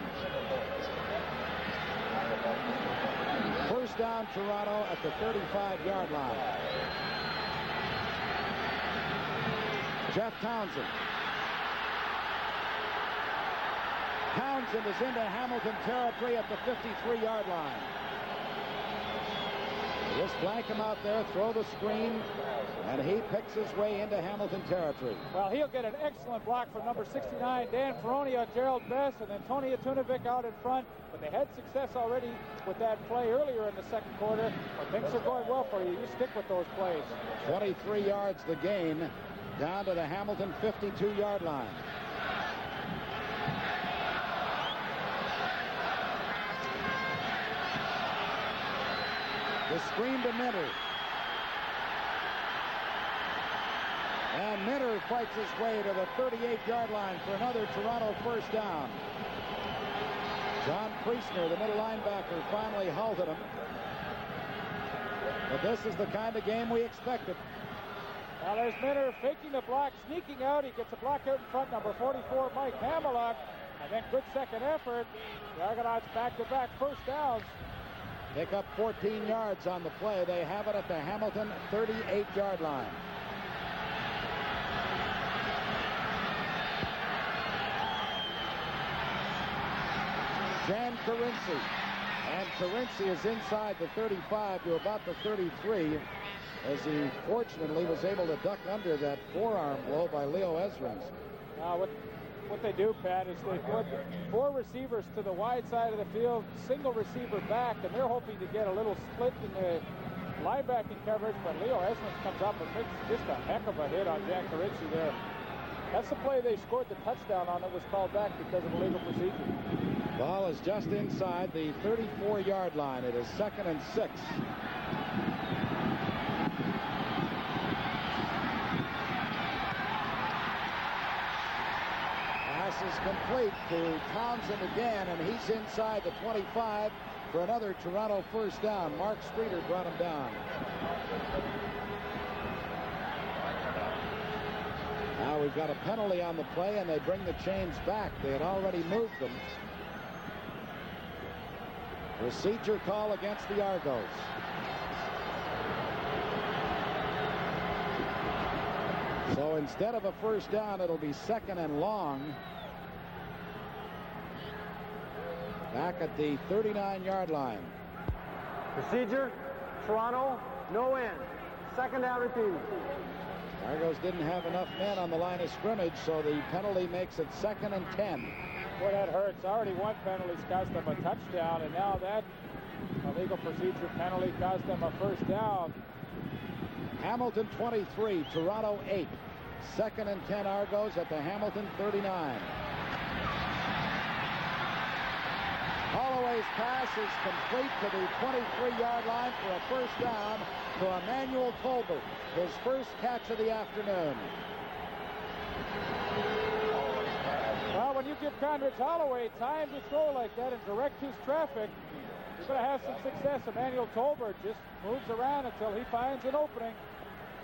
First down, Toronto at the 35-yard line. Jeff Townsend. Townsend is into Hamilton territory at the 53-yard line. Just blank him out there, throw the screen, and he picks his way into Hamilton territory. Well, he'll get an excellent block from number 69, Dan Ferronia, Gerald Bess, and then Tony Atunovic out in front. But they had success already with that play earlier in the second quarter. When things are going well for you, you stick with those plays. 23 yards the gain. down to the Hamilton 52-yard line. The screen to Minter. And Minter fights his way to the 38-yard line for another Toronto first down. John Priestner, the middle linebacker, finally halted him. But this is the kind of game we expected. Now there's Minter faking the block, sneaking out. He gets a block out in front, number 44, Mike Hamilton. And then good second effort. The Argonauts back-to-back first downs. Pick up 14 yards on the play. They have it at the Hamilton 38-yard line. Jan Carinci. And Carinci is inside the 35 to about the 33 as he fortunately was able to duck under that forearm blow by Leo Ezrins. What they do, Pat, is they put 4 receivers to the wide side of the field, single receiver back, and they're hoping to get a little split in the linebacking coverage, but Leo Ezrins comes up and makes just a heck of a hit on Jan Carinci there. That's the play they scored the touchdown on that was called back because of illegal procedure. Ball is just inside the 34-yard line. It is 2nd and 6. Pass is complete to Townsend again, and he's inside the 25 for another Toronto first down. Mark Streeter brought him down. Now we've got a penalty on the play, and they bring the chains back. They had already moved them. Procedure call against the Argos. So instead of a first down, it'll be 2nd and long. Back at the 39-yard line. Procedure, Toronto, no end. 2nd down repeat. Argos didn't have enough men on the line of scrimmage, so the penalty makes it 2nd and 10. Boy, that hurts. Already one penalty's cost them a touchdown, and now that illegal procedure penalty cost them a first down. Hamilton 23, Toronto 8. 2nd and 10 Argos at the Hamilton 39. Holloway's pass is complete to the 23-yard line for a first down to Emmanuel Tolbert, his first catch of the afternoon. Well, when you give Condredge Holloway time to throw like that and direct his traffic, you're going to have some success. Emmanuel Tolbert just moves around until he finds an opening.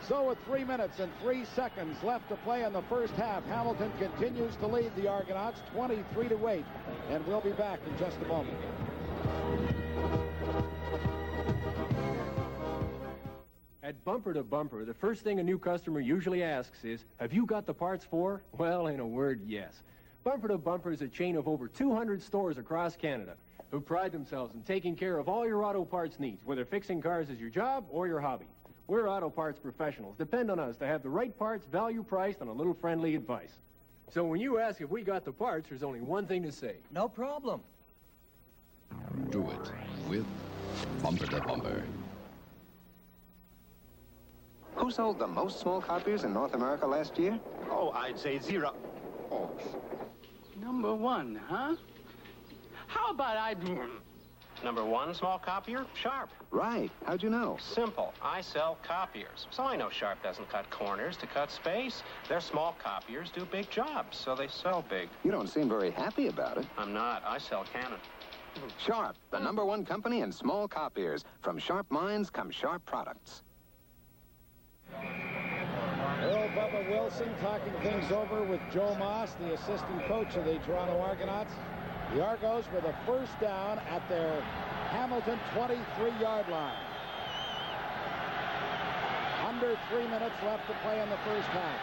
So with 3 minutes and 3 seconds left to play in the first half, Hamilton continues to lead the Argonauts 23-8, and we'll be back in just a moment. At Bumper to Bumper, the first thing a new customer usually asks is, have you got the parts for? Well, in a word, yes. Bumper to Bumper is a chain of over 200 stores across Canada who pride themselves in taking care of all your auto parts needs, whether fixing cars is your job or your hobby. We're auto parts professionals. Depend on us to have the right parts, value priced, and a little friendly advice. So when you ask if we got the parts, there's only one thing to say. No problem. Do it with Bumper to Bumper. Who sold the most small copiers in North America last year? Oh, I'd say zero. Oh. Number 1, huh? How about I do... Number 1 small copier? Sharp. Right. How'd you know? Simple. I sell copiers. So I know Sharp doesn't cut corners to cut space. Their small copiers do big jobs, so they sell big. You don't seem very happy about it. I'm not. I sell Canon. Sharp, the #1 company in small copiers. From sharp minds come sharp products. Earl Bubba Wilson talking things over with Joe Moss, the assistant coach of the Toronto Argonauts. The Argos with a first down at their Hamilton 23-yard line. Under 3 minutes left to play in the first half.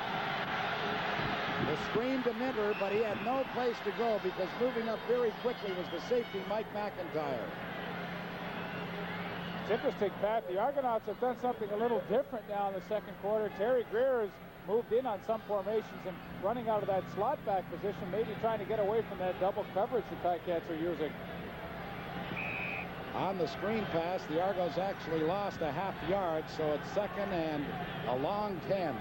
The screen to Minter, but he had no place to go because moving up very quickly was the safety, Mike McIntyre. It's interesting, Pat. The Argonauts have done something a little different now in the second quarter. Terry Greer has moved in on some formations and running out of that slot back position, maybe trying to get away from that double coverage the TigerCats are using. On the screen pass, the Argos actually lost a half yard, so it's 2nd and a long 10.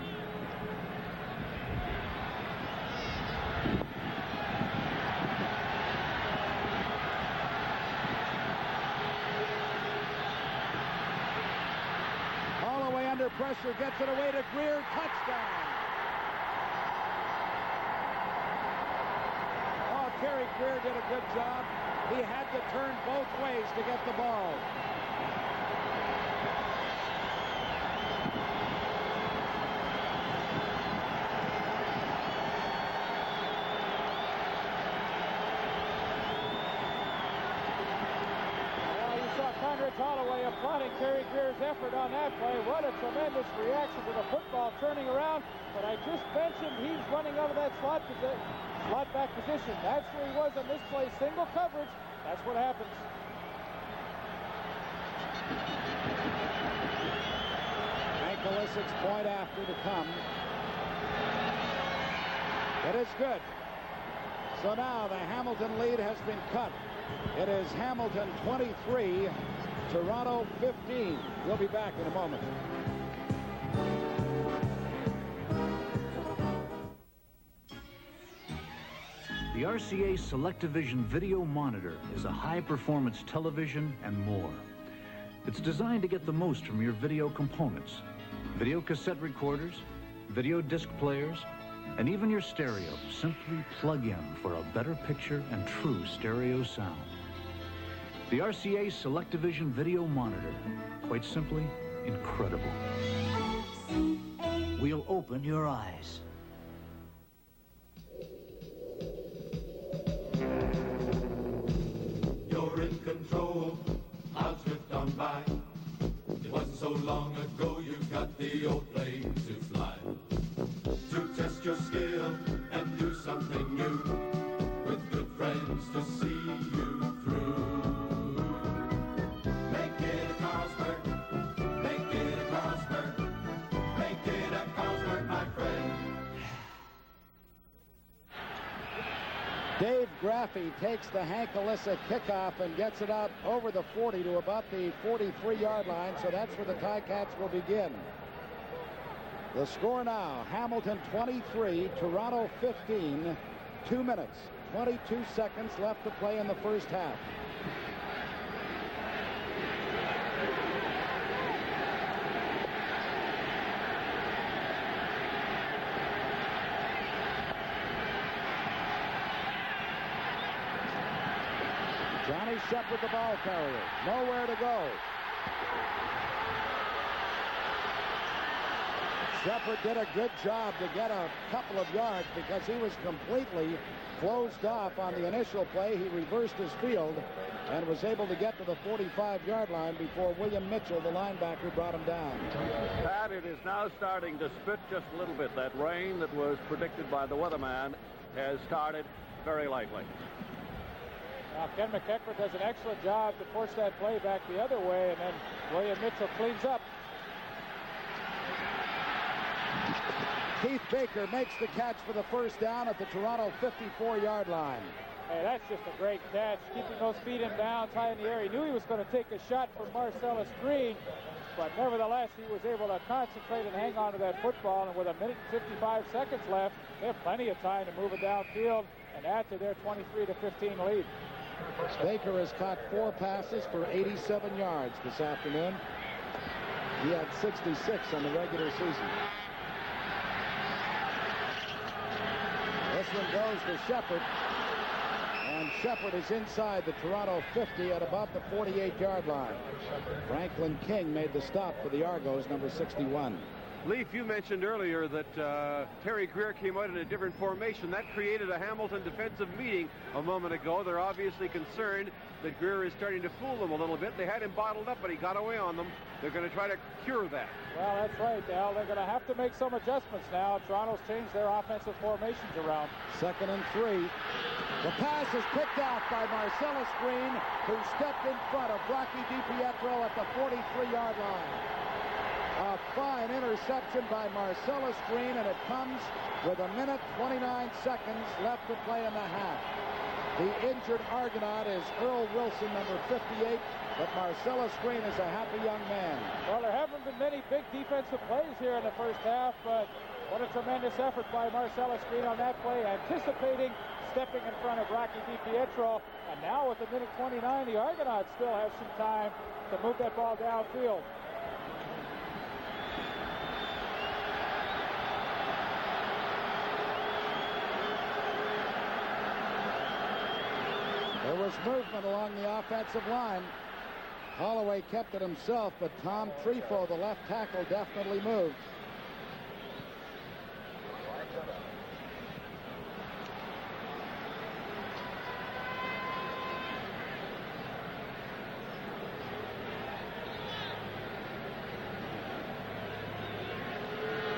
under pressure, gets it away to Greer, touchdown. Oh, Terry Greer did a good job. He had to turn both ways to get the ball. Holloway applauding Terry Greer's effort on that play. What a tremendous reaction to the football turning around. But I just mentioned he's running out of that slot back position. That's where he was on this play. Single coverage. That's what happens. Hank Olisic's point after to come. It is good. So now the Hamilton lead has been cut. It is Hamilton 23, Toronto 15. We'll be back in a moment. The RCA Select-O-Vision Video Monitor is a high-performance television and more. It's designed to get the most from your video components. Video cassette recorders, video disc players, and even your stereo. Simply plug in for a better picture and true stereo sound. The RCA Select-O-Vision Video Monitor. Quite simply, incredible. We'll open your eyes. You're in control. I'll drift on by. It wasn't so long ago you got the old plane to fly. To test your skill and do something new. With good friends to see you through. Make it a Carlsberg. Make it a Carlsberg. Make it a Carlsberg, my friend. Dave Graffey takes the Hank Olisic kickoff and gets it out over the 40 to about the 43-yard line, so that's where the TigerCats will begin. The score now, Hamilton 23, Toronto 15, 2 minutes, 22 seconds left to play in the first half. Johnny Shepard, the ball carrier, nowhere to go. Shepard did a good job to get a couple of yards because he was completely closed off on the initial play. He reversed his field and was able to get to the 45-yard line before William Mitchell, the linebacker, brought him down. Pat, it is now starting to spit just a little bit. That rain that was predicted by the weatherman has started very lightly. Now, Ken McEachran does an excellent job to force that play back the other way, and then William Mitchell cleans up. Keith Baker makes the catch for the first down at the Toronto 54-yard line. Hey, that's just a great catch, keeping those feet in bounds high in the air. He knew he was going to take a shot from Marcellus Green, but nevertheless, he was able to concentrate and hang on to that football, and with a minute and 55 seconds left, they have plenty of time to move it downfield and add to their 23-15 lead. Baker has caught 4 passes for 87 yards this afternoon. He had 66 on the regular season. This one goes to Shepard. And Shepard is inside the Toronto 50 at about the 48-yard line. Franklin King made the stop for the Argos, number 61. Leaf, you mentioned earlier that Terry Greer came out in a different formation. That created a Hamilton defensive meeting a moment ago. They're obviously concerned that Greer is starting to fool them a little bit. They had him bottled up, but he got away on them. They're going to try to cure that. Well, that's right, Al. They're going to have to make some adjustments now. Toronto's changed their offensive formations around. 2nd and 3. The pass is picked off by Marcellus Green, who stepped in front of Rocky DiPietro at the 43-yard line. A fine interception by Marcellus Green, and it comes with a minute 29 seconds left to play in the half. The injured Argonaut is Earl Wilson, number 58, but Marcellus Green is a happy young man. Well, there haven't been many big defensive plays here in the first half, but what a tremendous effort by Marcellus Green on that play, anticipating stepping in front of Rocky DiPietro. And now with the minute 29, the Argonauts still have some time to move that ball downfield. was movement along the offensive line. Holloway kept it himself, but Tom Trefo, the left tackle, definitely moved.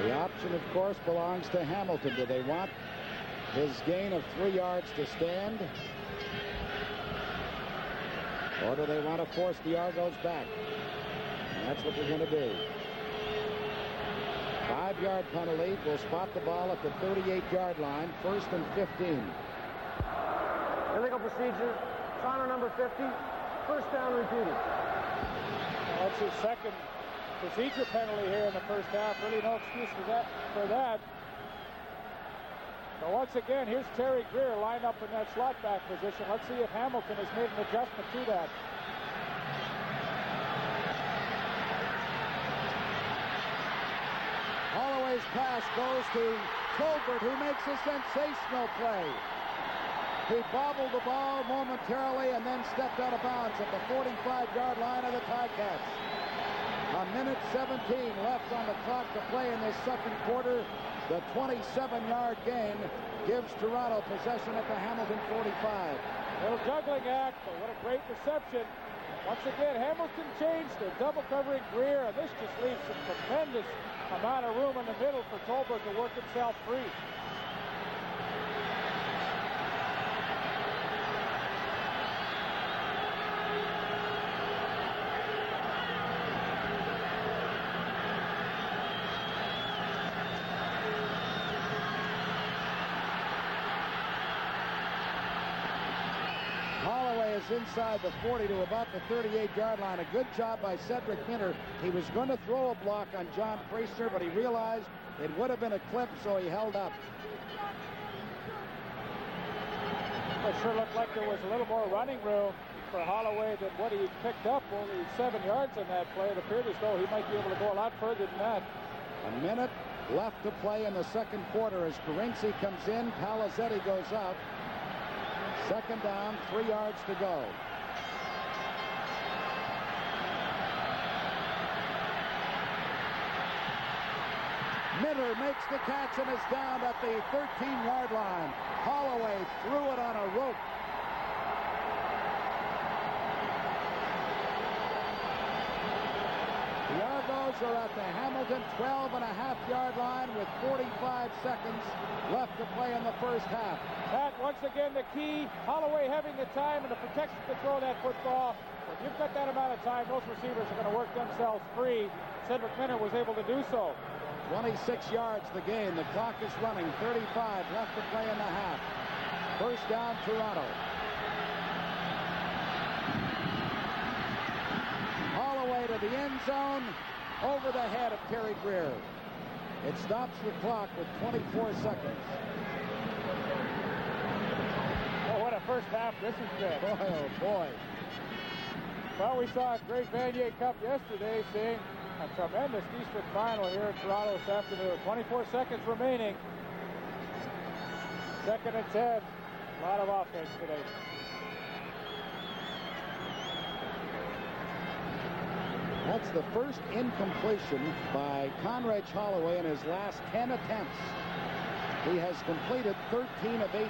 The option, of course, belongs to Hamilton. Do they want his gain of 3 yards to stand? Or do they want to force the Argos back? And that's what they're going to do. 5-yard penalty. Will spot the ball at the 38-yard line. 1st and 15. Illegal procedure. Toronto number 50. First down repeated. That's his second procedure penalty here in the first half. Really no excuse for that. So once again, here's Terry Greer lined up in that slot back position. Let's see if Hamilton has made an adjustment to that. Holloway's pass goes to Tolbert, who makes a sensational play. He bobbled the ball momentarily and then stepped out of bounds at the 45-yard line of the TigerCats. A minute 17 left on the clock to play in this second quarter. The 27-yard gain gives Toronto possession at the Hamilton 45. Little juggling act, but what a great reception. Once again, Hamilton changed. They're double covering Greer, and this just leaves a tremendous amount of room in the middle for Tolbert to work himself free. Inside the 40 to about the 38-yard line. A good job by Cedric Minter. He was going to throw a block on John Priester, but he realized it would have been a clip, so he held up. It sure looked like there was a little more running room for Holloway than what he picked up. Only 7 yards on that play. It appeared as though he might be able to go a lot further than that. A minute left to play in the second quarter as Carinci comes in. Palazetti goes out. Second down, 3 yards to go. Minter makes the catch and is down at the 13-yard line. Holloway threw it on a rope. The Argos are at the Hamilton 12.5-yard line with 45 seconds left to play in the first half. Pat, once again, the key, Holloway having the time and the protection to throw that football. When you've got that amount of time, those receivers are going to work themselves free. Cedric Minter was able to do so. 26 yards the gain. The clock is running. 35 left to play in the half. First down, Toronto. Holloway to the end zone, over the head of Terry Greer. It stops the clock with 24 seconds. Oh, what a first half this has been. Boy, oh boy. Well, we saw a great Vanier Cup yesterday, seeing a tremendous Eastern final here in Toronto this afternoon. 24 seconds remaining. 2nd and 10. A lot of offense today. That's the first incompletion by Conrad Holloway in his last 10 attempts. He has completed 13 of 18.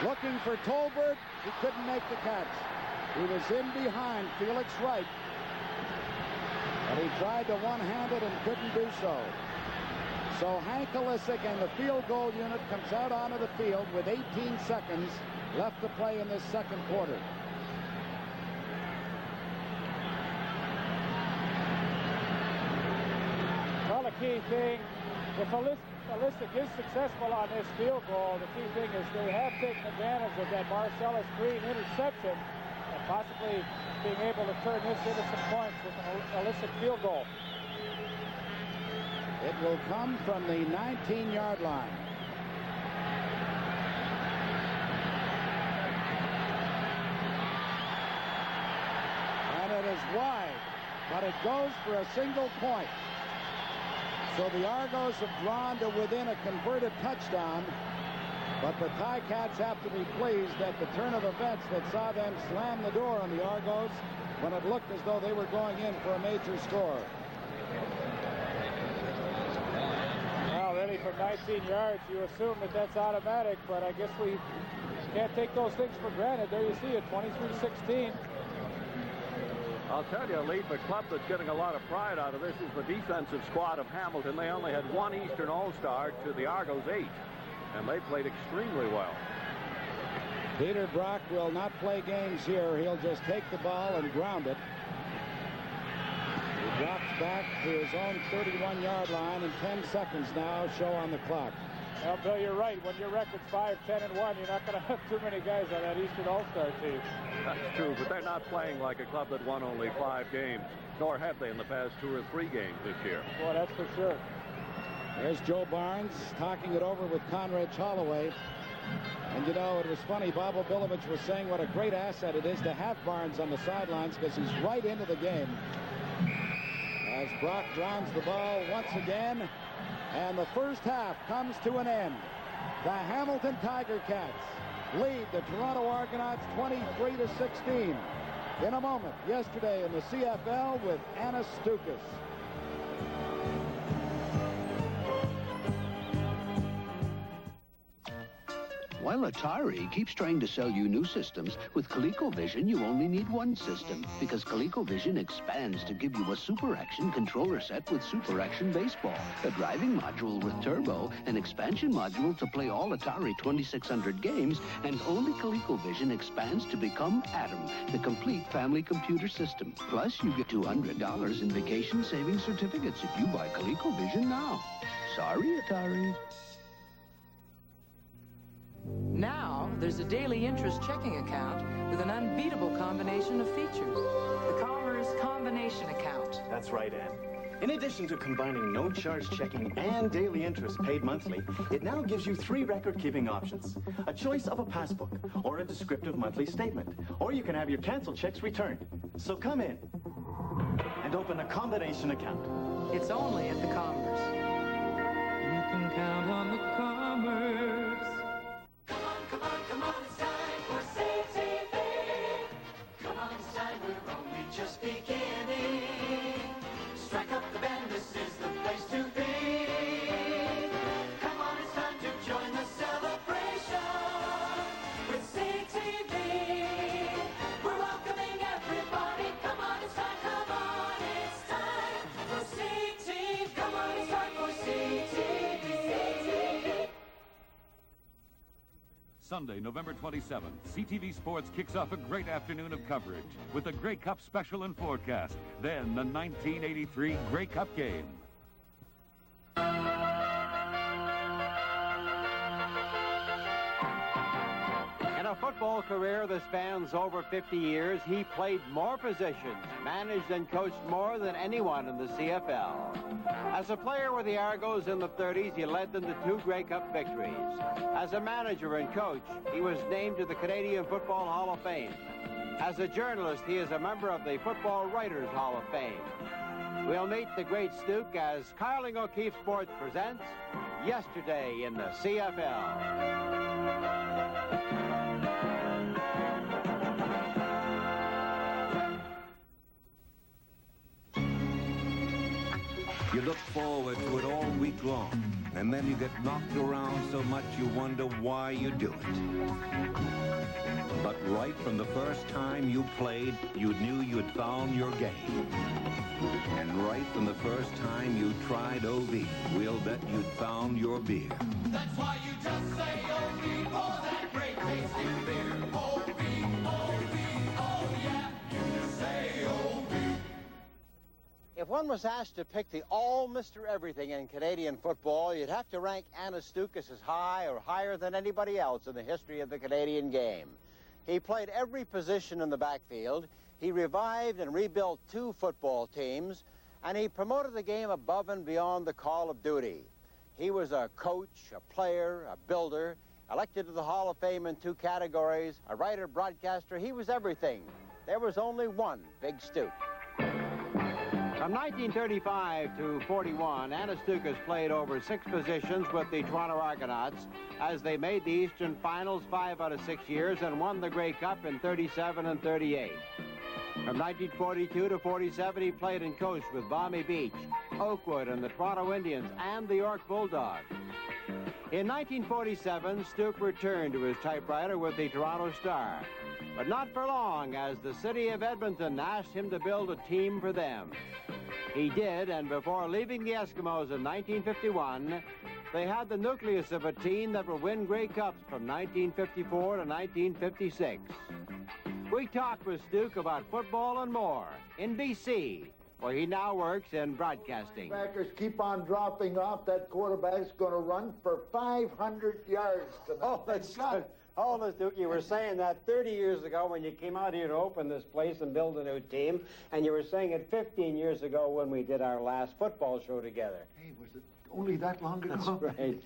Looking for Tolbert. He couldn't make the catch. He was in behind Felix Wright. But he tried to one-hand it and couldn't do so. So Hank Kalisic and the field goal unit comes out onto the field with 18 seconds left to play in this second quarter. Well, the key thing, if Kalisic is successful on this field goal, the key thing is they have taken advantage of that Marcellus Green interception and possibly being able to turn this into some points with an illicit field goal. It will come from the 19-yard line. And it is wide. but it goes for a single point. So the Argos have drawn to within a converted touchdown, but the TigerCats have to be pleased at the turn of events that saw them slam the door on the Argos when it looked as though they were going in for a major score. Well, really, from 19 yards, you assume that that's automatic, but I guess we can't take those things for granted. There you see it, 23-16. I'll tell you, Leaf, a club that's getting a lot of pride out of this is the defensive squad of Hamilton. They only had one Eastern All-Star to the Argos 8, and they played extremely well. Peter Brock will not play games here. He'll just take the ball and ground it. He drops back to his own 31-yard line, and 10 seconds now show on the clock. Well, Bill, you're right. When your record's 5-10-1, you're not going to have too many guys on that Eastern All-Star team. That's true, but they're not playing like a club that won only 5 games, nor have they in the past 2 or 3 games this year. Well, that's for sure. There's Joe Barnes talking it over with Conrad Holloway. And, you know, it was funny. Bob Obilovich was saying what a great asset it is to have Barnes on the sidelines because he's right into the game. As Brock grounds the ball once again, and the first half comes to an end. The Hamilton TigerCats lead the Toronto Argonauts 23-16. In a moment, yesterday in the CFL with Anna Stukas. While Atari keeps trying to sell you new systems, with ColecoVision you only need one system, because ColecoVision expands to give you a Super Action controller set with Super Action Baseball, a driving module with turbo, an expansion module to play all Atari 2600 games, and only ColecoVision expands to become Atom, the complete family computer system. Plus, you get $200 in vacation savings certificates if you buy ColecoVision now. Sorry, Atari. Now, there's a daily interest checking account with an unbeatable combination of features. The Commerce Combination Account. That's right, Ann. In addition to combining no-charge checking and daily interest paid monthly, it now gives you 3 record-keeping options. A choice of a passbook or a descriptive monthly statement. Or you can have your canceled checks returned. So come in and open a combination account. It's only at the Commerce. You can count on the Commerce. Come on, it's time for CTV. Come on, it's time, we're only just beginning. Strike up the band, this is the place to be. Come on, it's time to join the celebration with CTV. We're welcoming everybody. Come on, it's time for CTV. Come on, it's time for CTV. Sunday, November 27th, CTV Sports kicks off a great afternoon of coverage with the Grey Cup special and forecast, then the 1983 Grey Cup game. In a football career that spans over 50 years, he played more positions, managed and coached more than anyone in the CFL. As a player with the Argos in the 30s, he led them to 2 Grey Cup victories. As a manager and coach, he was named to the Canadian Football Hall of Fame. As a journalist, he is a member of the Football Writers Hall of Fame. We'll meet the great Stuke as Carling O'Keefe Sports presents Yesterday in the CFL. You look forward to it all week long, and then you get knocked around so much you wonder why you do it. But right from the first time you played, you knew you'd found your game. And right from the first time you tried OV, we'll bet you'd found your beer. That's why you just say OV for that great tasting beer. OV, OV, oh yeah, you just say OV. If one was asked to pick the all Mr. Everything in Canadian football, you'd have to rank Anna Stukas as high or higher than anybody else in the history of the Canadian game. He played every position in the backfield. He revived and rebuilt 2 football teams, and he promoted the game above and beyond the call of duty. He was a coach, a player, a builder, elected to the Hall of Fame in 2 categories, a writer, broadcaster. He was everything. There was only one Big Stuke. From 1935 to 41, Anastukas played over 6 positions with the Toronto Argonauts as they made the Eastern Finals 5 out of 6 years and won the Grey Cup in 37 and 38. From 1942 to 47, he played and coached with Balmy Beach, Oakwood, and the Toronto Indians, and the York Bulldogs. In 1947, Stuke returned to his typewriter with the Toronto Star, but not for long, as the city of Edmonton asked him to build a team for them. He did, and before leaving the Eskimos in 1951, they had the nucleus of a team that would win Grey Cups from 1954 to 1956. We talked with Stuke about football and more in B.C., where he now works in broadcasting. Backers keep on dropping off. That quarterback's going to run for 500 yards tonight. Oh, that's good. Hold us, Duke. You were saying that 30 years ago when you came out here to open this place and build a new team, and you were saying it 15 years ago when we did our last football show together. Hey, was it only that long ago? That's right.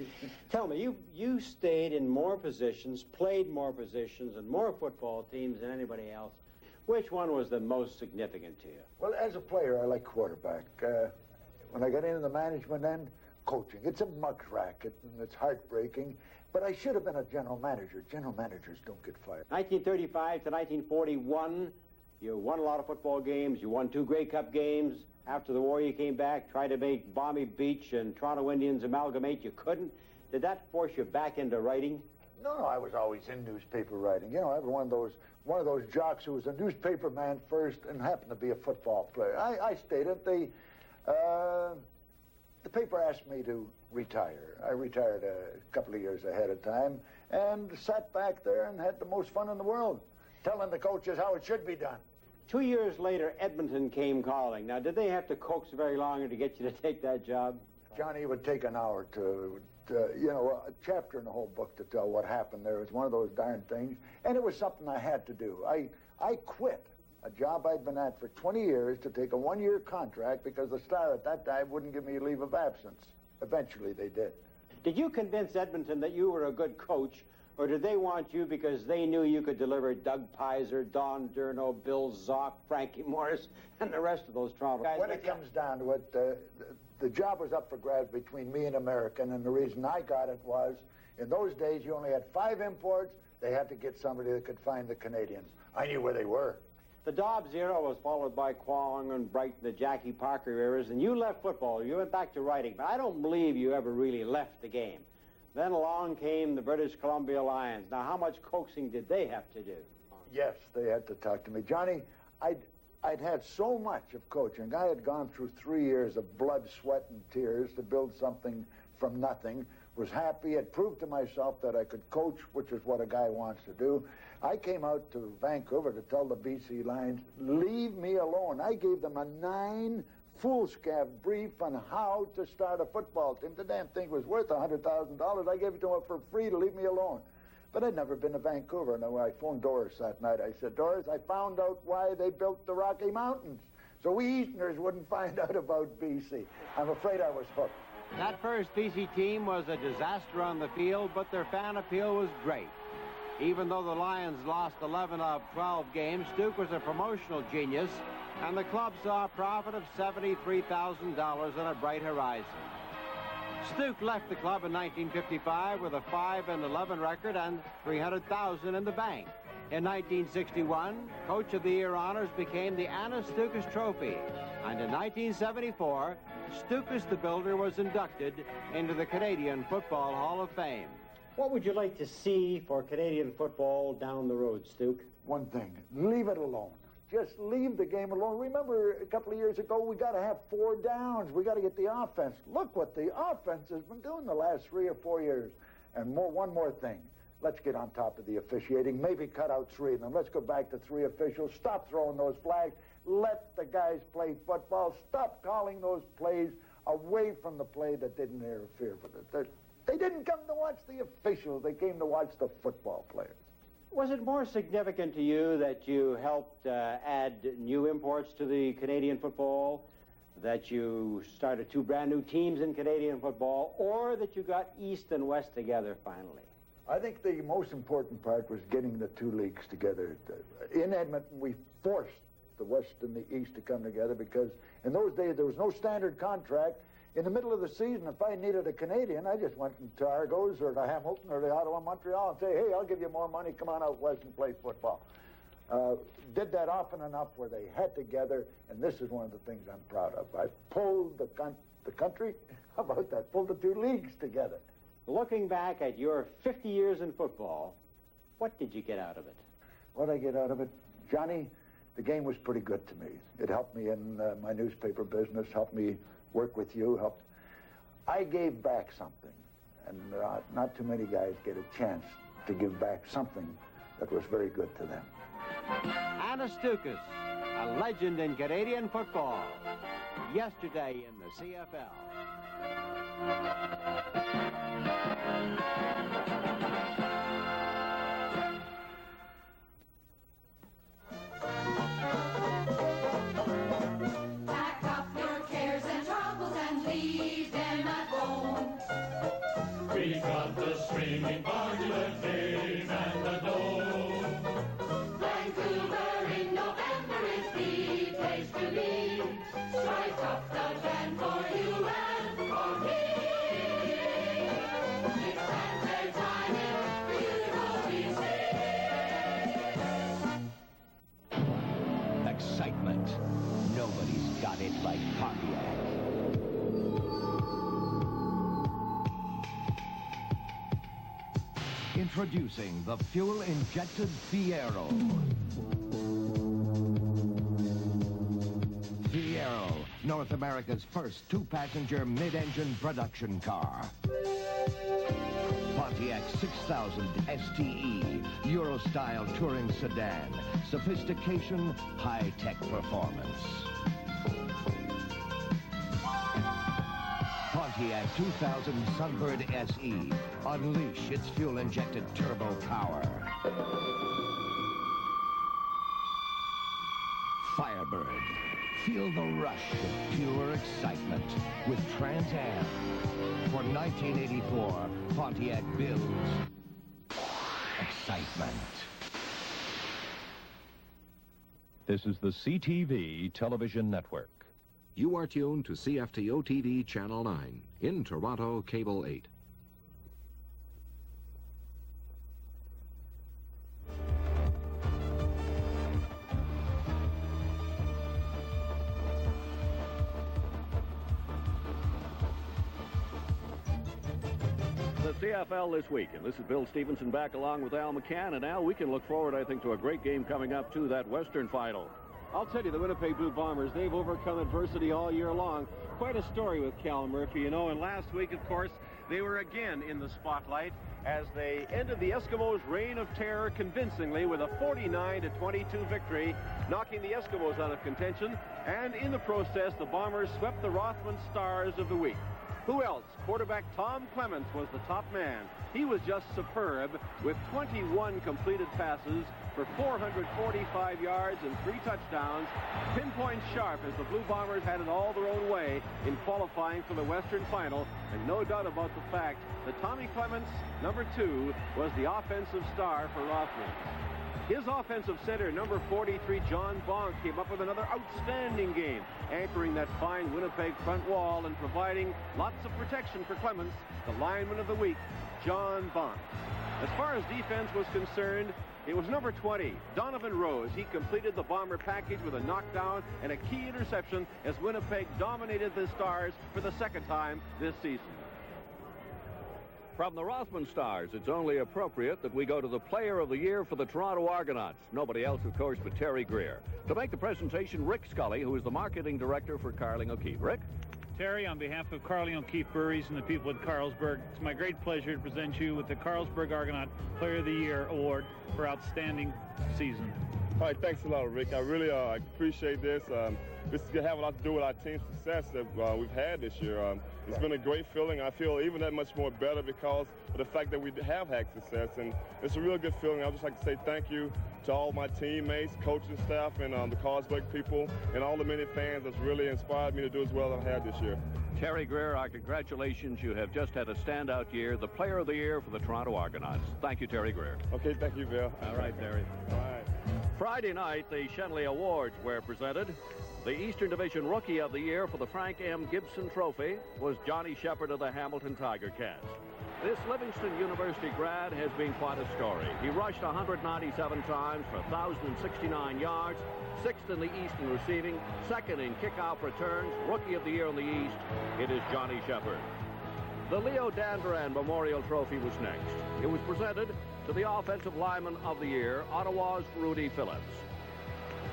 Tell me, you stayed in more positions, played more positions, and more football teams than anybody else. Which one was the most significant to you? Well, as a player, I like quarterback. When I got into the management end, coaching. It's a muck racket, and it's heartbreaking. But I should have been a general manager. General managers don't get fired. 1935 to 1941, you won a lot of football games. You won 2 Grey Cup games. After the war, you came back, tried to make Balmy Beach and Toronto Indians amalgamate. You couldn't. Did that force you back into writing? No, I was always in newspaper writing. You know, I was one of those jocks who was a newspaper man first and happened to be a football player. I stated the paper asked me to retire. I retired a couple of years ahead of time and sat back there and had the most fun in the world, telling the coaches how it should be done. 2 years later, Edmonton came calling. Now, did they have to coax very long to get you to take that job? Johnny, it would take an hour to a chapter in the whole book to tell what happened there. It was one of those darn things, and it was something I had to do. I quit a job I'd been at for 20 years to take a 1-year contract because the Star at that time wouldn't give me a leave of absence. Eventually, they did. Did you convince Edmonton that you were a good coach, or did they want you because they knew you could deliver Doug Pizer, Don Durno, Bill Zock, Frankie Morris, and the rest of those Toronto guys? When it comes down to it, the job was up for grabs between me and American, and the reason I got it was, in those days, you only had 5 imports. They had to get somebody that could find the Canadians. I knew where they were. The Dobbs era was followed by Kwong and Bright, the Jackie Parker eras, and you left football. You went back to writing, but I don't believe you ever really left the game. Then along came the British Columbia Lions. Now, how much coaxing did they have to do? Yes, they had to talk to me. Johnny, I'd had so much of coaching. I had gone through 3 years of blood, sweat, and tears to build something from nothing. Was happy, had proved to myself that I could coach, which is what a guy wants to do. I came out to Vancouver to tell the BC Lions, leave me alone. I gave them a 9 foolscap brief on how to start a football team. The damn thing was worth $100,000. I gave it to them for free to leave me alone. But I'd never been to Vancouver. And when I phoned Doris that night, I said, Doris, I found out why they built the Rocky Mountains, so we Easterners wouldn't find out about BC. I'm afraid I was hooked. That first BC team was a disaster on the field, but their fan appeal was great. Even though the Lions lost 11 of 12 games, Stuke was a promotional genius, and the club saw a profit of $73,000 on a bright horizon. Stuke left the club in 1955 with a 5-11 record and $300,000 in the bank. In 1961, Coach of the Year honors became the Anastukas Trophy, and in 1974, Stukas the Builder was inducted into the Canadian Football Hall of Fame. What would you like to see for Canadian football down the road, Stuke? One thing, leave it alone. Just leave the game alone. Remember, a couple of years ago, we got to have 4 downs. We got to get the offense. Look what the offense has been doing the last 3 or 4 years. And one more thing. Let's get on top of the officiating. Maybe cut out 3 of them. Let's go back to 3 officials. Stop throwing those flags. Let the guys play football. Stop calling those plays away from the play that didn't interfere with it. They didn't come to watch the officials. They came to watch the football players. Was it more significant to you that you helped add new imports to the Canadian football, that you started 2 brand new teams in Canadian football, or that you got East and West together finally? I think the most important part was getting the 2 leagues together. In Edmonton, we forced the West and the East to come together, because in those days there was no standard contract. In the middle of the season, if I needed a Canadian, I just went to Argos or to Hamilton or to Ottawa, Montreal, and say, hey, I'll give you more money, come on out west and play football. Did that often enough where they had together, and this is one of the things I'm proud of. I pulled the country, how about that, pulled the two leagues together. Looking back at your 50 years in football, what did you get out of it? What did I get out of it? Johnny, the game was pretty good to me. It helped me in my newspaper business, helped me work with you, I gave back something, and not too many guys get a chance to give back something that was very good to them. Anastukas, a legend in Canadian football, yesterday in the CFL. We got the streaming popular game and the dome. Vancouver in November is the place to be. Strike up the band for you and for me. It's fanfare time in beautiful BC. Excitement. Nobody's got it like Pontiac. Introducing the fuel-injected Fiero. Fiero, North America's first two-passenger mid-engine production car. Pontiac 6000 STE, Euro-style touring sedan. Sophistication, high-tech performance. Pontiac 2000 Sunbird SE. Unleash its fuel-injected turbo power. Firebird. Feel the rush of pure excitement with Trans Am. For 1984, Pontiac builds excitement. This is the CTV Television Network. You are tuned to CFTO TV Channel 9 in Toronto, Cable 8. The CFL this week, and this is Bill Stevenson back along with Al McCann, and now we can look forward, I think, to a great game coming up to that Western final. I'll tell you, the Winnipeg Blue Bombers, they've overcome adversity all year long. Quite a story with Cal Murphy, you know, and last week, of course, they were again in the spotlight as they ended the Eskimos' reign of terror convincingly with a 49-22 victory, knocking the Eskimos out of contention, and in the process, the Bombers swept the Rothman Stars of the week. Who else? Quarterback Tom Clements was the top man. He was just superb with 21 completed passes for 445 yards and 3 touchdowns, pinpoint sharp as the Blue Bombers had it all their own way in qualifying for the Western Final, and no doubt about the fact that Tommy Clements, number 2, was the offensive star for Rothman. His offensive center, number 43, John Bonk, came up with another outstanding game, anchoring that fine Winnipeg front wall and providing lots of protection for Clements, the lineman of the week, John Bonk. As far as defense was concerned, it was number 20, Donovan Rose. He completed the Bomber package with a knockdown and a key interception as Winnipeg dominated the Stars for the second time this season. From the Rothman Stars, it's only appropriate that we go to the Player of the Year for the Toronto Argonauts. Nobody else, of course, but Terry Greer. To make the presentation, Rick Scully, who is the marketing director for Carling O'Keefe. Rick? Terry, on behalf of Carling O'Keefe Breweries and the people at Carlsberg, it's my great pleasure to present you with the Carlsberg Argonaut Player of the Year Award for outstanding season. All right, thanks a lot, Rick. I really appreciate this. This is going to have a lot to do with our team's success that we've had this year. It's been a great feeling. I feel even that much more better because of the fact that we have had success, and it's a real good feeling. I'd just like to say thank you to all my teammates, coaching staff, and the Carlsberg people, and all the many fans that's really inspired me to do as well as I had this year. Terry Greer, our congratulations. You have just had a standout year, the Player of the Year for the Toronto Argonauts. Thank you, Terry Greer. Okay, thank you, Bill. All right, Terry. All right. Friday night, the Shenley Awards were presented. The Eastern Division Rookie of the Year for the Frank M. Gibson Trophy was Johnny Shepard of the Hamilton TigerCats. This Livingston University grad has been quite a story. He rushed 197 times for 1,069 yards, 6th in the East in receiving, 2nd in kickoff returns, Rookie of the Year in the East. It is Johnny Shepard. The Leo Dandurand Memorial Trophy was next. It was presented to the Offensive Lineman of the Year, Ottawa's Rudy Phillips.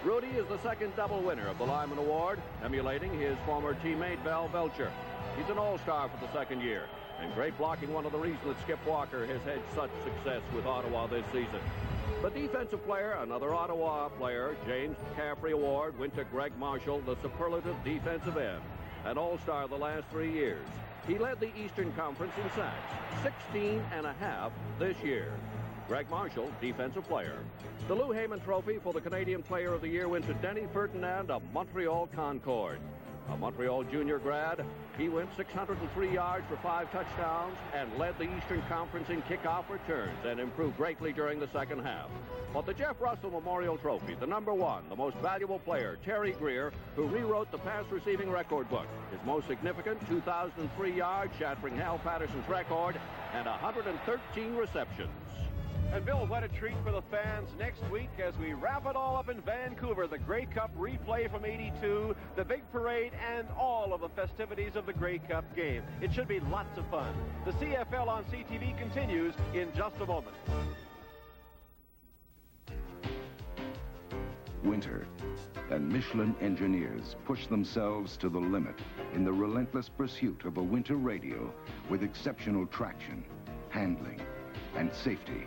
Rudy is the second double winner of the Lineman Award, emulating his former teammate Val Belcher. He's an all-star for the second year, and great blocking one of the reasons that Skip Walker has had such success with Ottawa this season. The defensive player, another Ottawa player, James Caffrey Award, went to Greg Marshall, the superlative defensive end, an all-star the last 3 years. He led the Eastern Conference in sacks, 16.5 this year. Greg Marshall, defensive player. The Lou Heyman Trophy for the Canadian Player of the Year went to Denny Ferdinand of Montreal Concord. A Montreal junior grad, he went 603 yards for 5 touchdowns and led the Eastern Conference in kickoff returns and improved greatly during the second half. But the Jeff Russell Memorial Trophy, the number 1, the most valuable player, Terry Greer, who rewrote the pass receiving record book. His most significant, 2,003 yards, shattering Hal Patterson's record, and 113 receptions. And Bill, what a treat for the fans next week as we wrap it all up in Vancouver. The Grey Cup replay from '82, the big parade, and all of the festivities of the Grey Cup game. It should be lots of fun. The CFL on CTV continues in just a moment. Winter, and Michelin engineers push themselves to the limit in the relentless pursuit of a winter radio with exceptional traction, handling, and safety.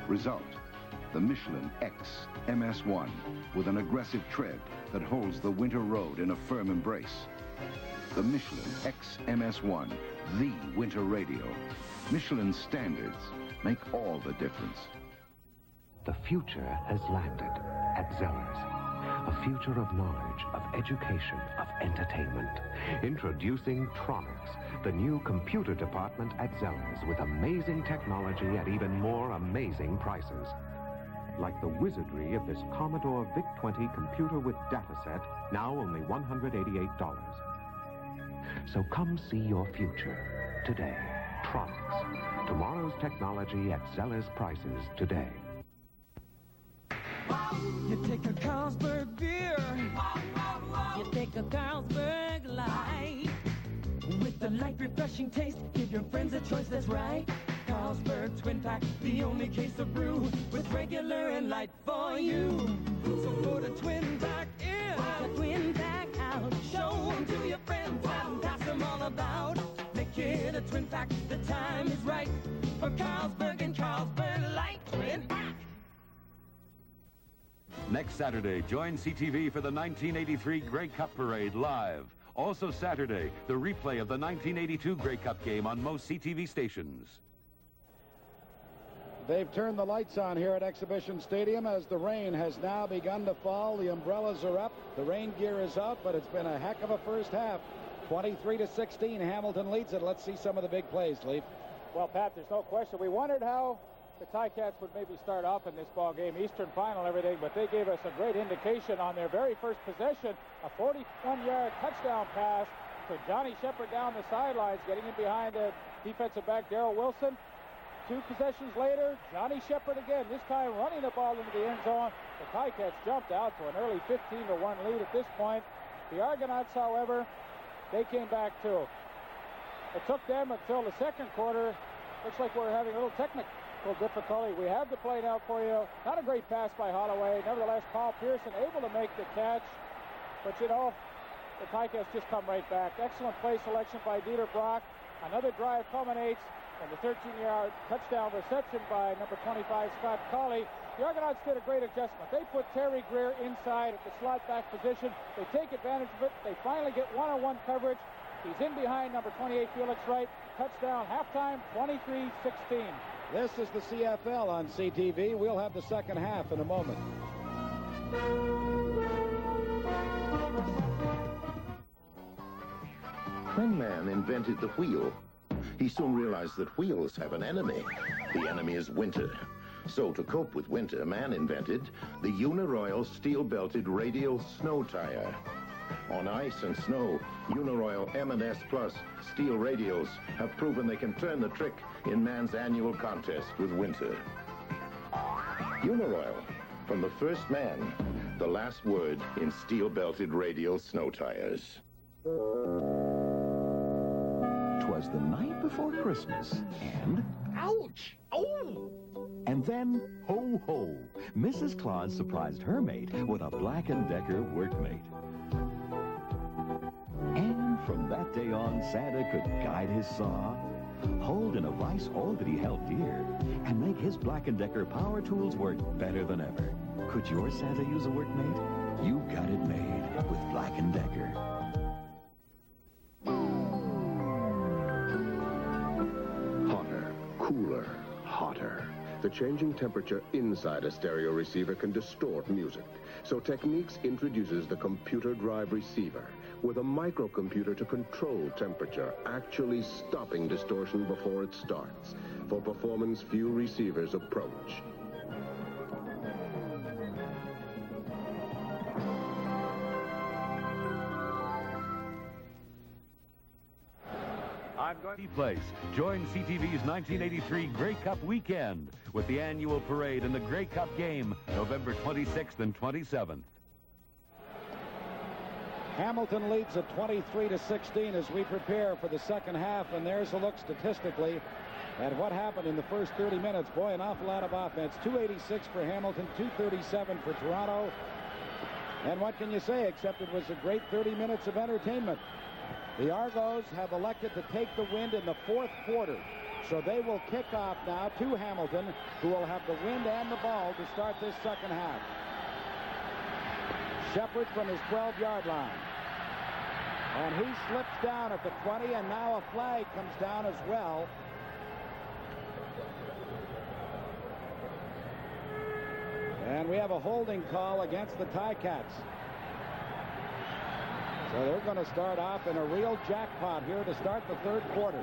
Result, the Michelin X MS1 with an aggressive tread that holds the winter road in a firm embrace. The Michelin X MS1, the winter radio. Michelin standards make all the difference. The future has landed at Zellers. A future of knowledge, of education, of entertainment. Introducing Tronics, the new computer department at Zellers with amazing technology at even more amazing prices. Like the wizardry of this Commodore VIC-20 computer with dataset, now only $188. So come see your future today. Tronics, tomorrow's technology at Zellers prices today. You take a Carlsberg beer. You take a Carlsberg Light. With the light, refreshing taste, give your friends a choice that's right. Carlsberg Twin Pack, the only case of brew with regular and light for you. So put a Twin Pack in, put a Twin Pack out. Show them to your friends and pass them all about. Make it a Twin Pack, the time is right for Carlsberg and Carlsberg Light Twin Pack. Next Saturday, join CTV for the 1983 Grey Cup Parade live. Also Saturday, the replay of the 1982 Grey Cup game on most CTV stations. They've turned the lights on here at Exhibition Stadium as the rain has now begun to fall. The umbrellas are up. The rain gear is out, but it's been a heck of a first half. 23-16, Hamilton leads it. Let's see some of the big plays, Leaf. Well, Pat, there's no question. We wondered how the TigerCats would maybe start off in this ball game, Eastern final, everything, but they gave us a great indication on their very first possession, a 41-yard touchdown pass to Johnny Shepard down the sidelines, getting in behind the defensive back Darrell Wilson. 2 possessions later, Johnny Shepard again, this time running the ball into the end zone. The TigerCats jumped out to an early 15-1 lead at this point. The Argonauts, however, they came back too. It took them until the second quarter. Looks like we're having a little technical difficulty. We have the play now for you. Not a great pass by Holloway. Nevertheless, Paul Pearson able to make the catch. But, you know, the TigerCats just come right back. Excellent play selection by Dieter Brock. Another drive culminates in the 13-yard touchdown reception by number 25, Scott Colley. The Argonauts did a great adjustment. They put Terry Greer inside at the slot back position. They take advantage of it. They finally get one-on-one coverage. He's in behind number 28, Felix Wright. Touchdown, halftime, 23-16. This is the CFL on CTV. We'll have the second half in a moment. When man invented the wheel, he soon realized that wheels have an enemy. The enemy is winter. So to cope with winter, man invented the Uniroyal steel-belted radial snow tire. On ice and snow, Uniroyal M&S Plus steel radials have proven they can turn the trick in man's annual contest with winter. Uniroyal, from the first man, the last word in steel-belted radial snow tires. 'Twas the night before Christmas, and... Ouch! Oh! And then, ho ho, Mrs. Claus surprised her mate with a Black & Decker workmate. And from that day on, Santa could guide his saw, hold in a vise all that he held dear, and make his Black & Decker power tools work better than ever. Could your Santa use a workmate? You got it made with Black & Decker. Hotter, cooler, hotter. The changing temperature inside a stereo receiver can distort music. So Technics introduces the computer drive receiver with a microcomputer to control temperature, actually stopping distortion before it starts. For performance few receivers approach. I'm going to place. Join CTV's 1983 Grey Cup weekend with the annual parade and the Grey Cup game, November 26th and 27th. Hamilton leads at 23-16 as we prepare for the second half, and there's a look statistically at what happened in the first 30 minutes. Boy, an awful lot of offense. 286 for Hamilton, 237 for Toronto. And what can you say except it was a great 30 minutes of entertainment. The Argos have elected to take the wind in the fourth quarter. So they will kick off now to Hamilton, who will have the wind and the ball to start this second half. Shepard from his 12-yard line. And he slips down at the 20, and now a flag comes down as well. And we have a holding call against the TigerCats. So they're going to start off in a real jackpot here to start the third quarter.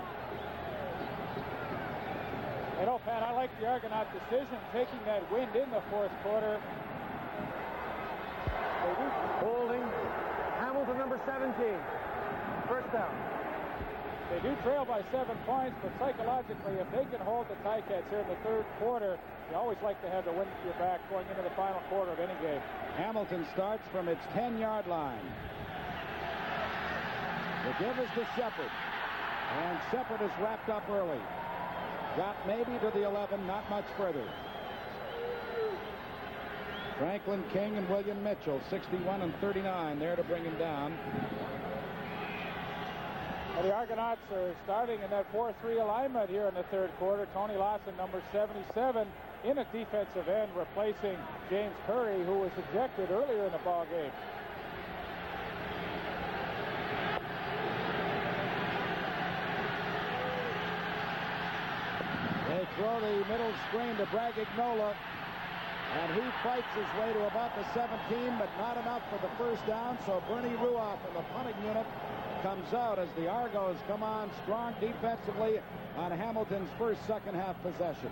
You know, Pat, I like the Argonaut decision, taking that wind in the fourth quarter. Holding. Hamilton, number 17. First down. They do trail by 7 points, but psychologically, if they can hold the TigerCats here in the third quarter, you always like to have the wind at your back going into the final quarter of any game. Hamilton starts from its 10-yard line. The give is to Shepard. And Shepard is wrapped up early. Got maybe to the 11, not much further. Franklin King and William Mitchell, 61 and 39, there to bring him down. Well, the Argonauts are starting in that 4-3 alignment here in the third quarter. Tony Lawson, number 77, in at defensive end, replacing James Curry, who was ejected earlier in the ball game. They throw the middle screen to Bragignola, and he fights his way to about the 17, but not enough for the first down. So Bernie Ruoff in the punting unit comes out as the Argos come on strong defensively on Hamilton's first second half possession.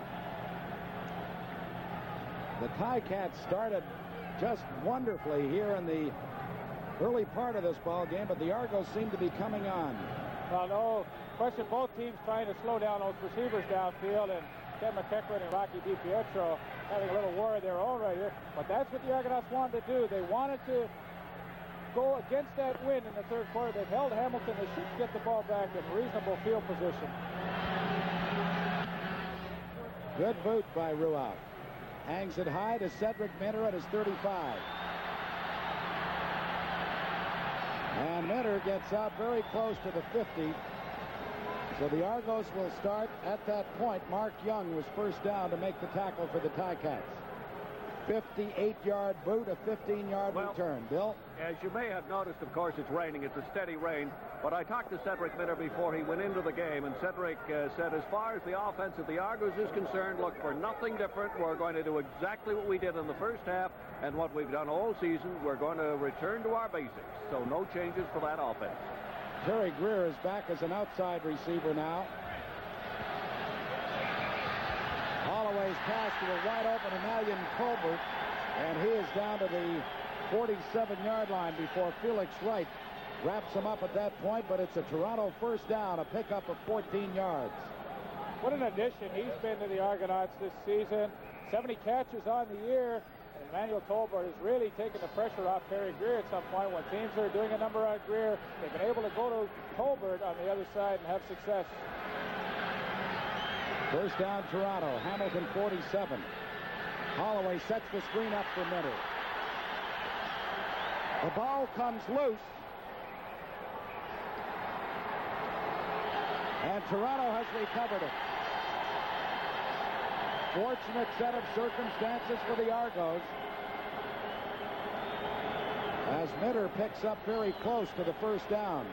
The TigerCats started just wonderfully here in the early part of this ball game, but the Argos seem to be coming on. Well, no question, both teams trying to slow down those receivers downfield, and Ken McEachran and Rocky DiPietro having a little war of their own right here. But that's what the Argonauts wanted to do. They wanted to go against that wind in the third quarter. They've held Hamilton. They should get the ball back in reasonable field position. Good boot by Ruoff. Hangs it high to Cedric Minter at his 35. And Minter gets out very close to the 50. So the Argos will start at that point. Mark Young was first down to make the tackle for the TigerCats. 58-yard boot, a 15-yard return. Bill? As you may have noticed, of course, it's raining. It's a steady rain. But I talked to Cedric Minter before he went into the game, and Cedric said, as far as the offense of the Argos is concerned, look for nothing different. We're going to do exactly what we did in the first half and what we've done all season. We're going to return to our basics. So no changes for that offense. Terry Greer is back as an outside receiver now. Holloway's pass to a wide-open Emilian Colbert, and he is down to the 47-yard line before Felix Wright wraps him up at that point, but it's a Toronto first down, a pickup of 14 yards. What an addition he's been to the Argonauts this season. 70 catches on the year. And Emilian Colbert has really taken the pressure off Terry Greer at some point. When teams are doing a number on Greer, they've been able to go to Colbert on the other side and have success. First down, Toronto. Hamilton 47. Holloway sets the screen up for Minter. The ball comes loose. And Toronto has recovered it. Fortunate set of circumstances for the Argos, as Minter picks up very close to the first down.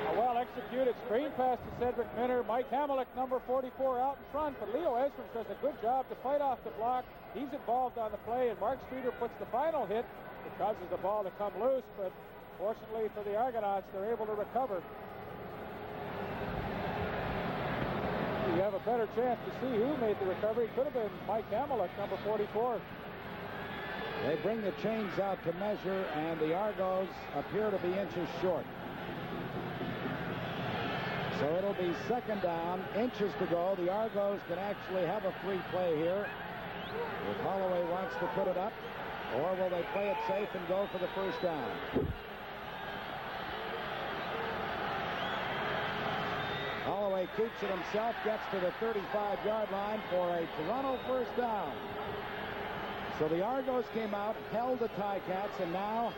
A well-executed screen pass to Cedric Minter. Mike Hamelick, number 44, out in front, but Leo Esmond does a good job to fight off the block. He's involved on the play, and Mark Streeter puts the final hit. It causes the ball to come loose, but fortunately for the Argonauts, they're able to recover. You have a better chance to see who made the recovery. Could have been Mike Hamelick, number 44. They bring the chains out to measure, and the Argos appear to be inches short. So it'll be second down, inches to go. The Argos can actually have a free play here if Holloway wants to put it up, or will they play it safe and go for the first down? Holloway keeps it himself, gets to the 35-yard line for a Toronto first down. So the Argos came out, held the TigerCats, and now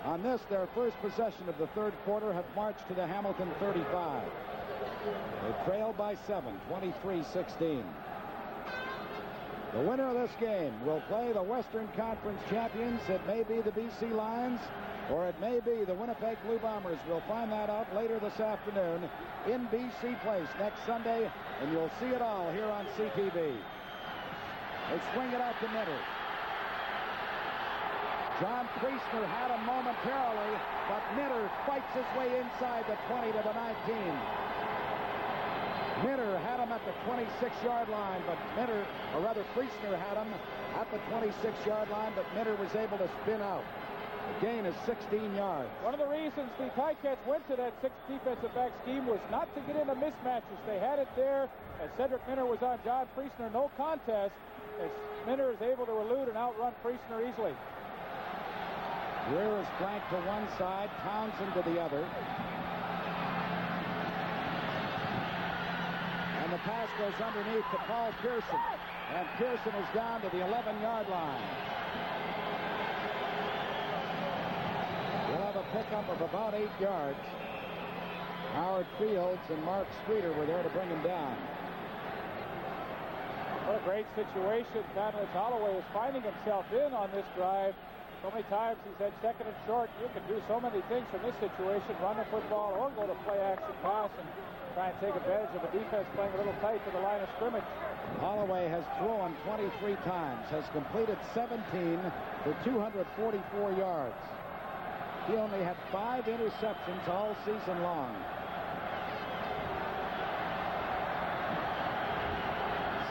on this, their first possession of the third quarter, have marched to the Hamilton 35. They trail by 7, 23-16. The winner of this game will play the Western Conference champions. It may be the BC Lions, or it may be the Winnipeg Blue Bombers. We'll find that out later this afternoon in BC Place next Sunday, and you'll see it all here on CTV. They swing it out to Minter. John Priestner had him momentarily, but Minter fights his way inside the 20 to the 19. Minter had him at the 26-yard line, but Minter, or rather Priestner had him at the 26-yard line, but Minter was able to spin out. The gain is 16 yards. One of the reasons the TigerCats went to that 6 defensive back scheme was not to get into mismatches. They had it there, as Cedric Minter was on John Priestner, no contest, as Minter is able to elude and outrun Priestner easily. Greer is flanked to one side, Townsend to the other. And the pass goes underneath to Paul Pearson. And Pearson is down to the 11-yard line. We'll have a pickup of about 8 yards. Howard Fields and Mark Streeter were there to bring him down. What a great situation Conrad Holloway is finding himself in on this drive. So many times he's had second and short. You can do so many things from this situation, run the football or go to play-action pass and try and take advantage of a defense playing a little tight to the line of scrimmage. Holloway has thrown 23 times, has completed 17 for 244 yards. He only had 5 interceptions all season long.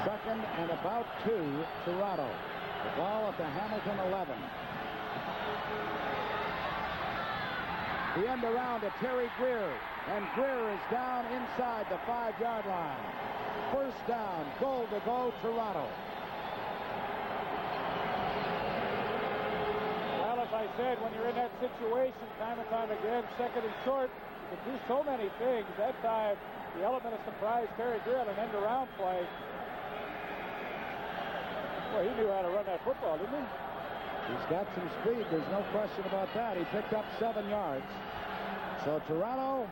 Second and about 2, Toronto. The ball at the Hamilton 11. The end around to Terry Greer, and Greer is down inside the 5-yard line. First down, goal to go, Toronto. Well, as I said, when you're in that situation time and time again, second and short, you can do so many things. That time, the element of surprise, Terry Greer, an end around play. Well, he knew how to run that football, didn't he? He's got some speed. There's no question about that. He picked up 7 yards. So Toronto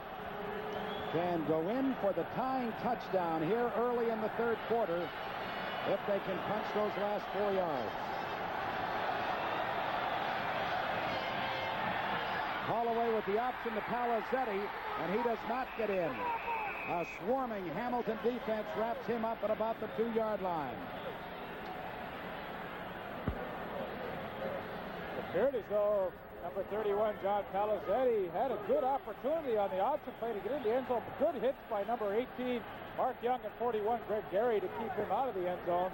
can go in for the tying touchdown here early in the third quarter if they can punch those last 4 yards. Holloway with the option to Palazetti, and he does not get in. A swarming Hamilton defense wraps him up at about the 2-yard line. It appeared as though Number 31, John Palazetti, had a good opportunity on the option play to get in the end zone. Good hits by number 18, Mark Young, and 41, Greg Gary, to keep him out of the end zone.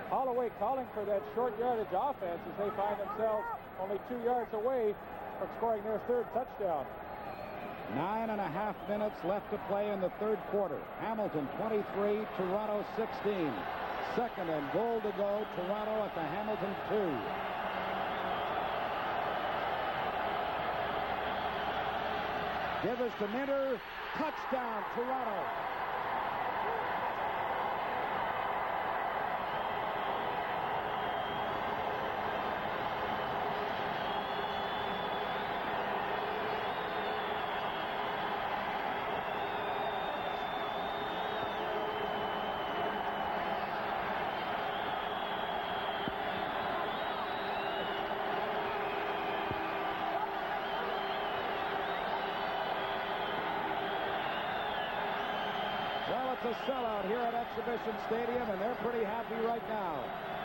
Holloway calling for that short yardage offense as they find themselves only 2 yards away from scoring their third touchdown. 9.5 minutes left to play in the third quarter. Hamilton 23, Toronto 16. Second and goal to go. Toronto at the Hamilton 2. Givers to Minter. Touchdown, Toronto. A sellout here at Exhibition Stadium, and they're pretty happy right now.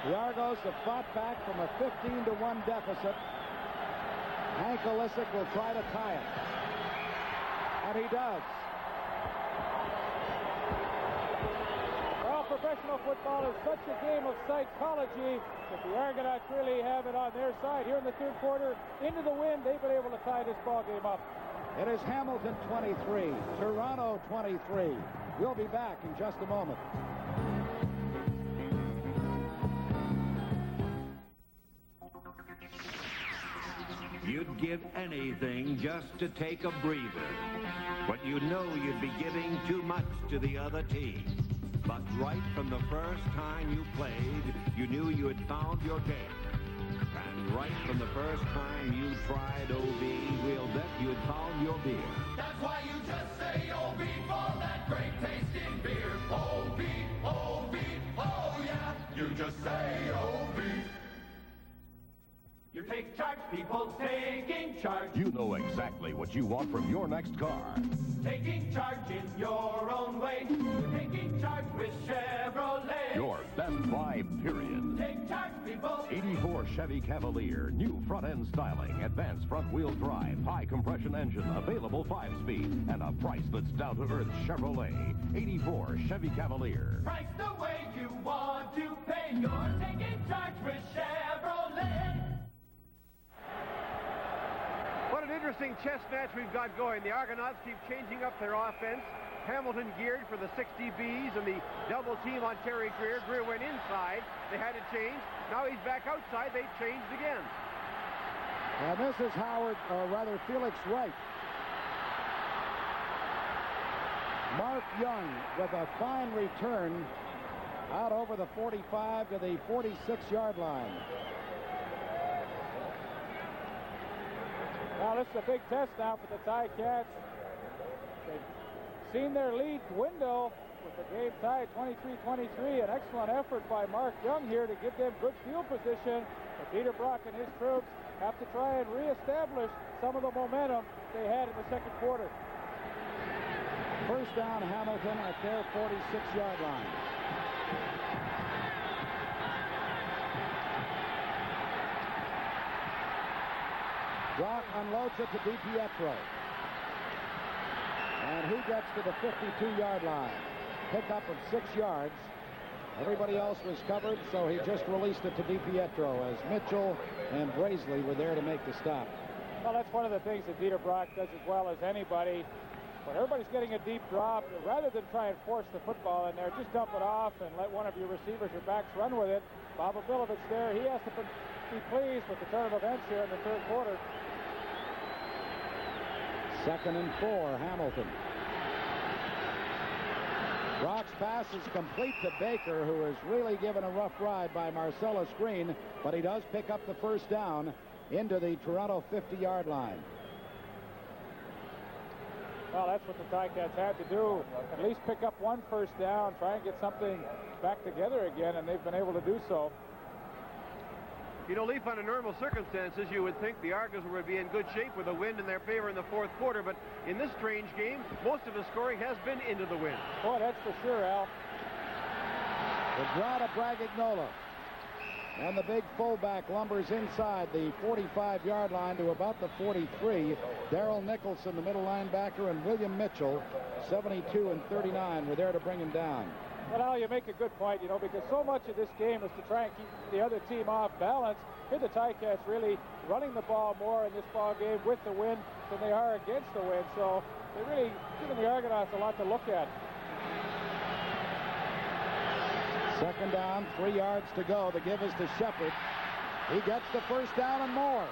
The Argos have fought back from a 15-1 deficit. Hank Olisic will try to tie it, and he does. Well, professional football is such a game of psychology that the Argonauts really have it on their side. Here in the third quarter, into the wind, they've been able to tie this ball game up. It is Hamilton 23, Toronto 23. We'll be back in just a moment. You'd give anything just to take a breather, but you know you'd be giving too much to the other team. But right from the first time you played, you knew you had found your game. And right from the first time you tried OB, we'll bet you had found your beer. That's why you just say OB for that great tasting beer. OB, OB, oh yeah. You just say OB. You take charge, people, taking charge. You know exactly what you want from your next car. Taking charge in your own way. Taking charge with Chevrolet. Your best vibe, period. Take charge, people. 84 Chevy Cavalier, new front-end styling, advanced front-wheel drive, high-compression engine, available 5-speed, and a price that's down-to-earth Chevrolet. 84 Chevy Cavalier. Price the way you want to pay. You're taking charge with Chevrolet. What an interesting chess match we've got going. The Argonauts keep changing up their offense. Hamilton geared for the 60Bs and the double team on Terry Greer. Greer went inside. They had to change. Now he's back outside. They changed again. And this is Felix Wright. Mark Young with a fine return out over the 45 to the 46-yard line. Now, this is a big test now for the TigerCats. They've seen their lead dwindle with the game tied 23-23. An excellent effort by Mark Young here to give them good field position. But Dieter Brock and his troops have to try and reestablish some of the momentum they had in the second quarter. First down, Hamilton at their 46-yard line. Brock unloads it to DiPietro. And he gets to the 52-yard line. Pickup of 6 yards. Everybody else was covered, so he just released it to DiPietro as Mitchell and Braisley were there to make the stop. Well, that's one of the things that Dieter Brock does as well as anybody. When everybody's getting a deep drop, rather than try and force the football in there, just dump it off and let one of your receivers or backs run with it. Bob Abilovich there, he has to be pleased with the turn of events here in the third quarter. 2nd and 4, Hamilton. Brock's pass is complete to Baker, who is really given a rough ride by Marcellus Green, but he does pick up the first down into the Toronto 50-yard line. Well, that's what the TigerCats had to do. At least pick up one first down, try and get something back together again, and they've been able to do so. You know, Leaf, under normal circumstances, you would think the Argos would be in good shape with a wind in their favor in the fourth quarter, but in this strange game, most of the scoring has been into the wind. Boy, that's for sure, Al. The draw to Bragignola. And the big fullback lumbers inside the 45-yard line to about the 43. Darrell Nicholson, the middle linebacker, and William Mitchell, 72 and 39, were there to bring him down. Well, Al, you make a good point, because so much of this game is to try and keep the other team off balance. Here the TigerCats really running the ball more in this ball game with the wind than they are against the wind. So they're really giving the Argonauts a lot to look at. Second down, 3 yards to go. The give is to Shepard. He gets the first down and more.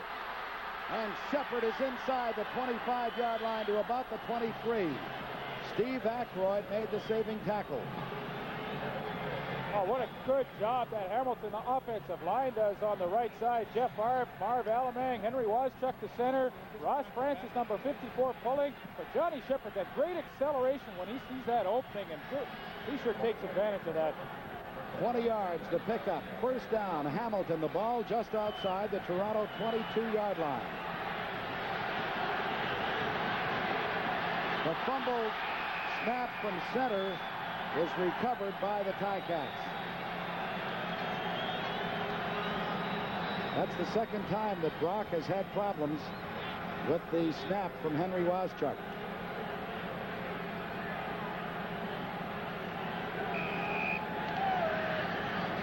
And Shepard is inside the 25-yard line to about the 23. Steve Aykroyd made the saving tackle. Oh, what a good job that Hamilton offensive line does on the right side. Jeff Marv Alamang, Henry Wozchuk to center, Ross Francis, number 54, pulling. But Johnny Shepard, that great acceleration when he sees that opening, and he sure takes advantage of that. 20 yards to pick up. First down, Hamilton. The ball just outside the Toronto 22-yard line. The fumble snap from center is recovered by the TigerCats. That's the second time that Brock has had problems with the snap from Henry Wozchuk.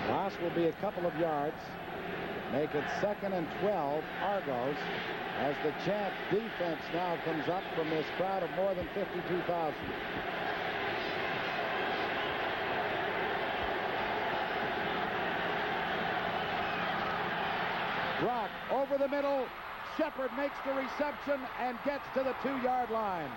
Loss will be a couple of yards. Make it 2nd and 12, Argos, as the Champ defense now comes up from this crowd of more than 52,000. Brock over the middle. Shepard makes the reception and gets to the 2-yard line.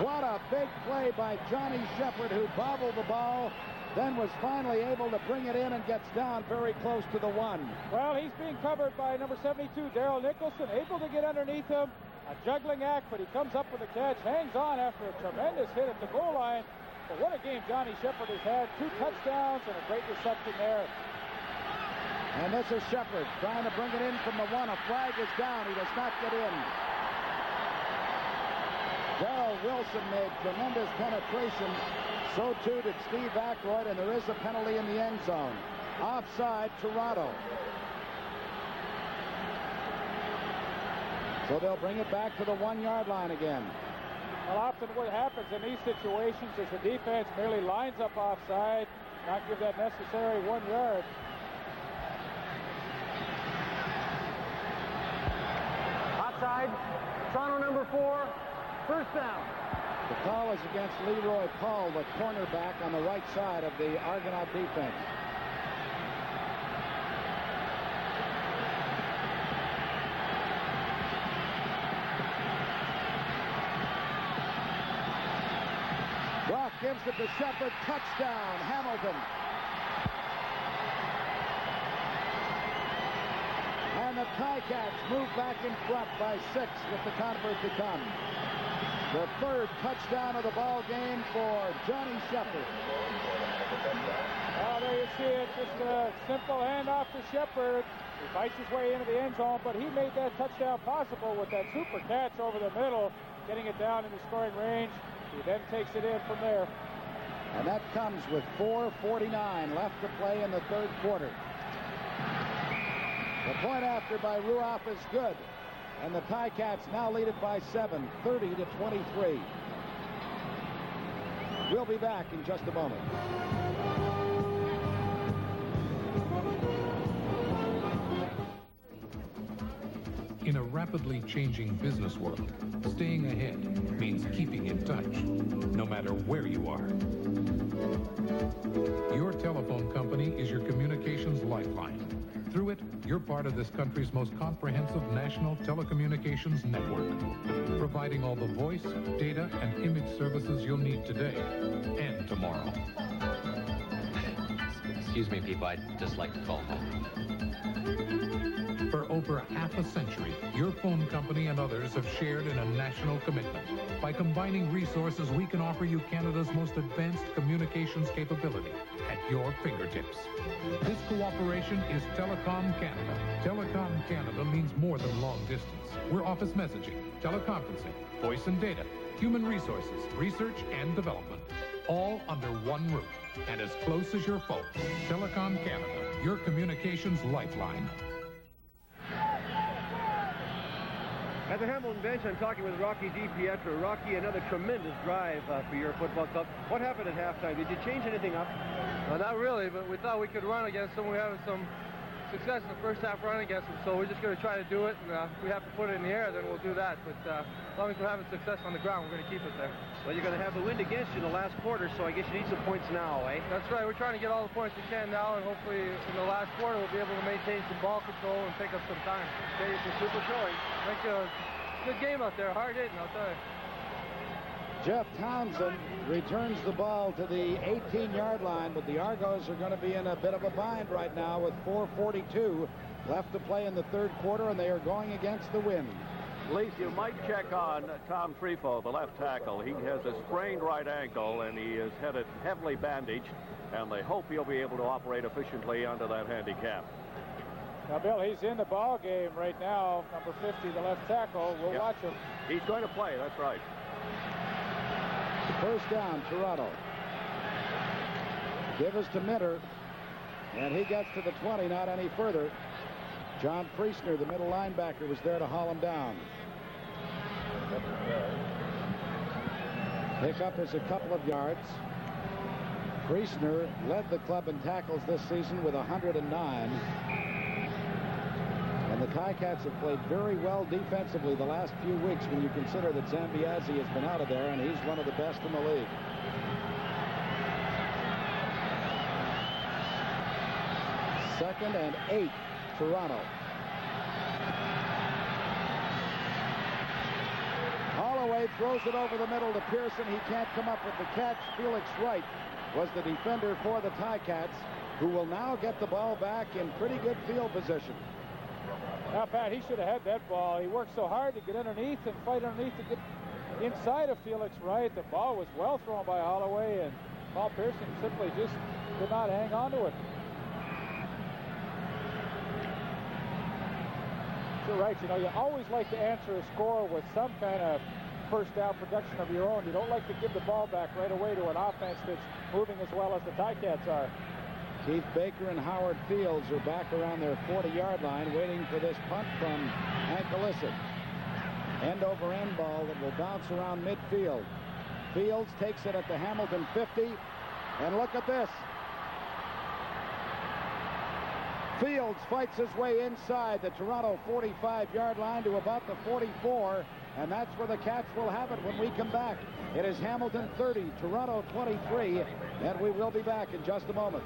What a big play by Johnny Shepard, who bobbled the ball, then was finally able to bring it in and gets down very close to the 1. Well, he's being covered by number 72, Darrell Nicholson, able to get underneath him. A juggling act, but he comes up with the catch, hangs on after a tremendous hit at the goal line. But what a game Johnny Shepard has had. 2 touchdowns and a great reception there. And this is Shepard trying to bring it in from the 1. A flag is down. He does not get in. Darrell Wilson made tremendous penetration. So too did Steve Aykroyd, and there is a penalty in the end zone. Offside, Toronto. So they'll bring it back to the 1-yard line again. Well, often what happens in these situations is the defense merely lines up offside, not give that necessary 1 yard. Outside, Toronto number 4, first down. The call is against Leroy Paul, the cornerback on the right side of the Argonaut defense. Brock gives it to Shepard. Touchdown, Hamilton. And the TigerCats move back in front by 6 with the convert to come. The 3rd touchdown of the ball game for Johnny Shepard. Oh, there you see it. Just a simple handoff to Shepard. He fights his way into the end zone, but he made that touchdown possible with that super catch over the middle, getting it down into scoring range. He then takes it in from there. And that comes with 4:49 left to play in the 3rd quarter. The point after by Ruoff is good. And the TigerCats now lead it by 7, 30-23. We'll be back in just a moment. In a rapidly changing business world, staying ahead means keeping in touch, no matter where you are. Your telephone company is your communications lifeline. Through it, you're part of this country's most comprehensive national telecommunications network, providing all the voice, data, and image services you'll need today and tomorrow. Excuse me, people, I'd just like to call home. For over half a century, your phone company and others have shared in a national commitment. By combining resources, we can offer you Canada's most advanced communications capability at your fingertips. This cooperation is Telecom Canada. Telecom Canada means more than long distance. We're office messaging, teleconferencing, voice and data, human resources, research and development, all under one roof and as close as your phone. Telecom Canada, your communications lifeline. At the Hamilton bench, I'm talking with Rocky DiPietro. Rocky, another tremendous drive for your football club. What happened at halftime? Did you change anything up? Not really, but we thought we could run against them. We're having some success in the first half running against them, so we're just going to try to do it, and if we have to put it in the air, then we'll do that. But as long as we're having success on the ground, we're going to keep it there. Well, you're going to have the wind against you in the last quarter, so I guess you need some points now, eh? That's right. We're trying to get all the points we can now, and hopefully in the last quarter we'll be able to maintain some ball control and pick up some time. Okay, it's a super showing. Thank you. Good game out there. Hard hitting, I'll tell you. Jeff Townsend returns the ball to the 18-yard line, but the Argos are going to be in a bit of a bind right now with 4:42 left to play in the third quarter, and they are going against the wind. Lise, you might check on Tom Trefo, the left tackle. He has a sprained right ankle, and he is heavily bandaged, and they hope he'll be able to operate efficiently under that handicap. Now, Bill, he's in the ball game right now. Number 50, the left tackle. We'll watch him. He's going to play, that's right. First down, Toronto. Give us to Minter, and he gets to the 20, not any further. John Priestner, the middle linebacker, was there to haul him down. Pickup is a couple of yards. Priestner led the club in tackles this season with 109. And the TigerCats have played very well defensively the last few weeks when you consider that Zambiazzi has been out of there, and he's one of the best in the league. Second and 8, Toronto. Holloway throws it over the middle to Pearson. He can't come up with the catch. Felix Wright was the defender for the TigerCats, who will now get the ball back in pretty good field position. Now, Pat, he should have had that ball. He worked so hard to get underneath and fight underneath to get inside of Felix Wright. The ball was well thrown by Holloway, and Paul Pearson simply just could not hang on to it. You're right. You know, you always like to answer a score with some kind of first down production of your own. You don't like to give the ball back right away to an offense that's moving as well as the TigerCats are. Keith Baker and Howard Fields are back around their 40-yard line waiting for this punt from Hank Alyssett. End-over-end ball that will bounce around midfield. Fields takes it at the Hamilton 50, and look at this. Fields fights his way inside the Toronto 45-yard line to about the 44, and that's where the Cats will have it when we come back. It is Hamilton 30, Toronto 23, and we will be back in just a moment.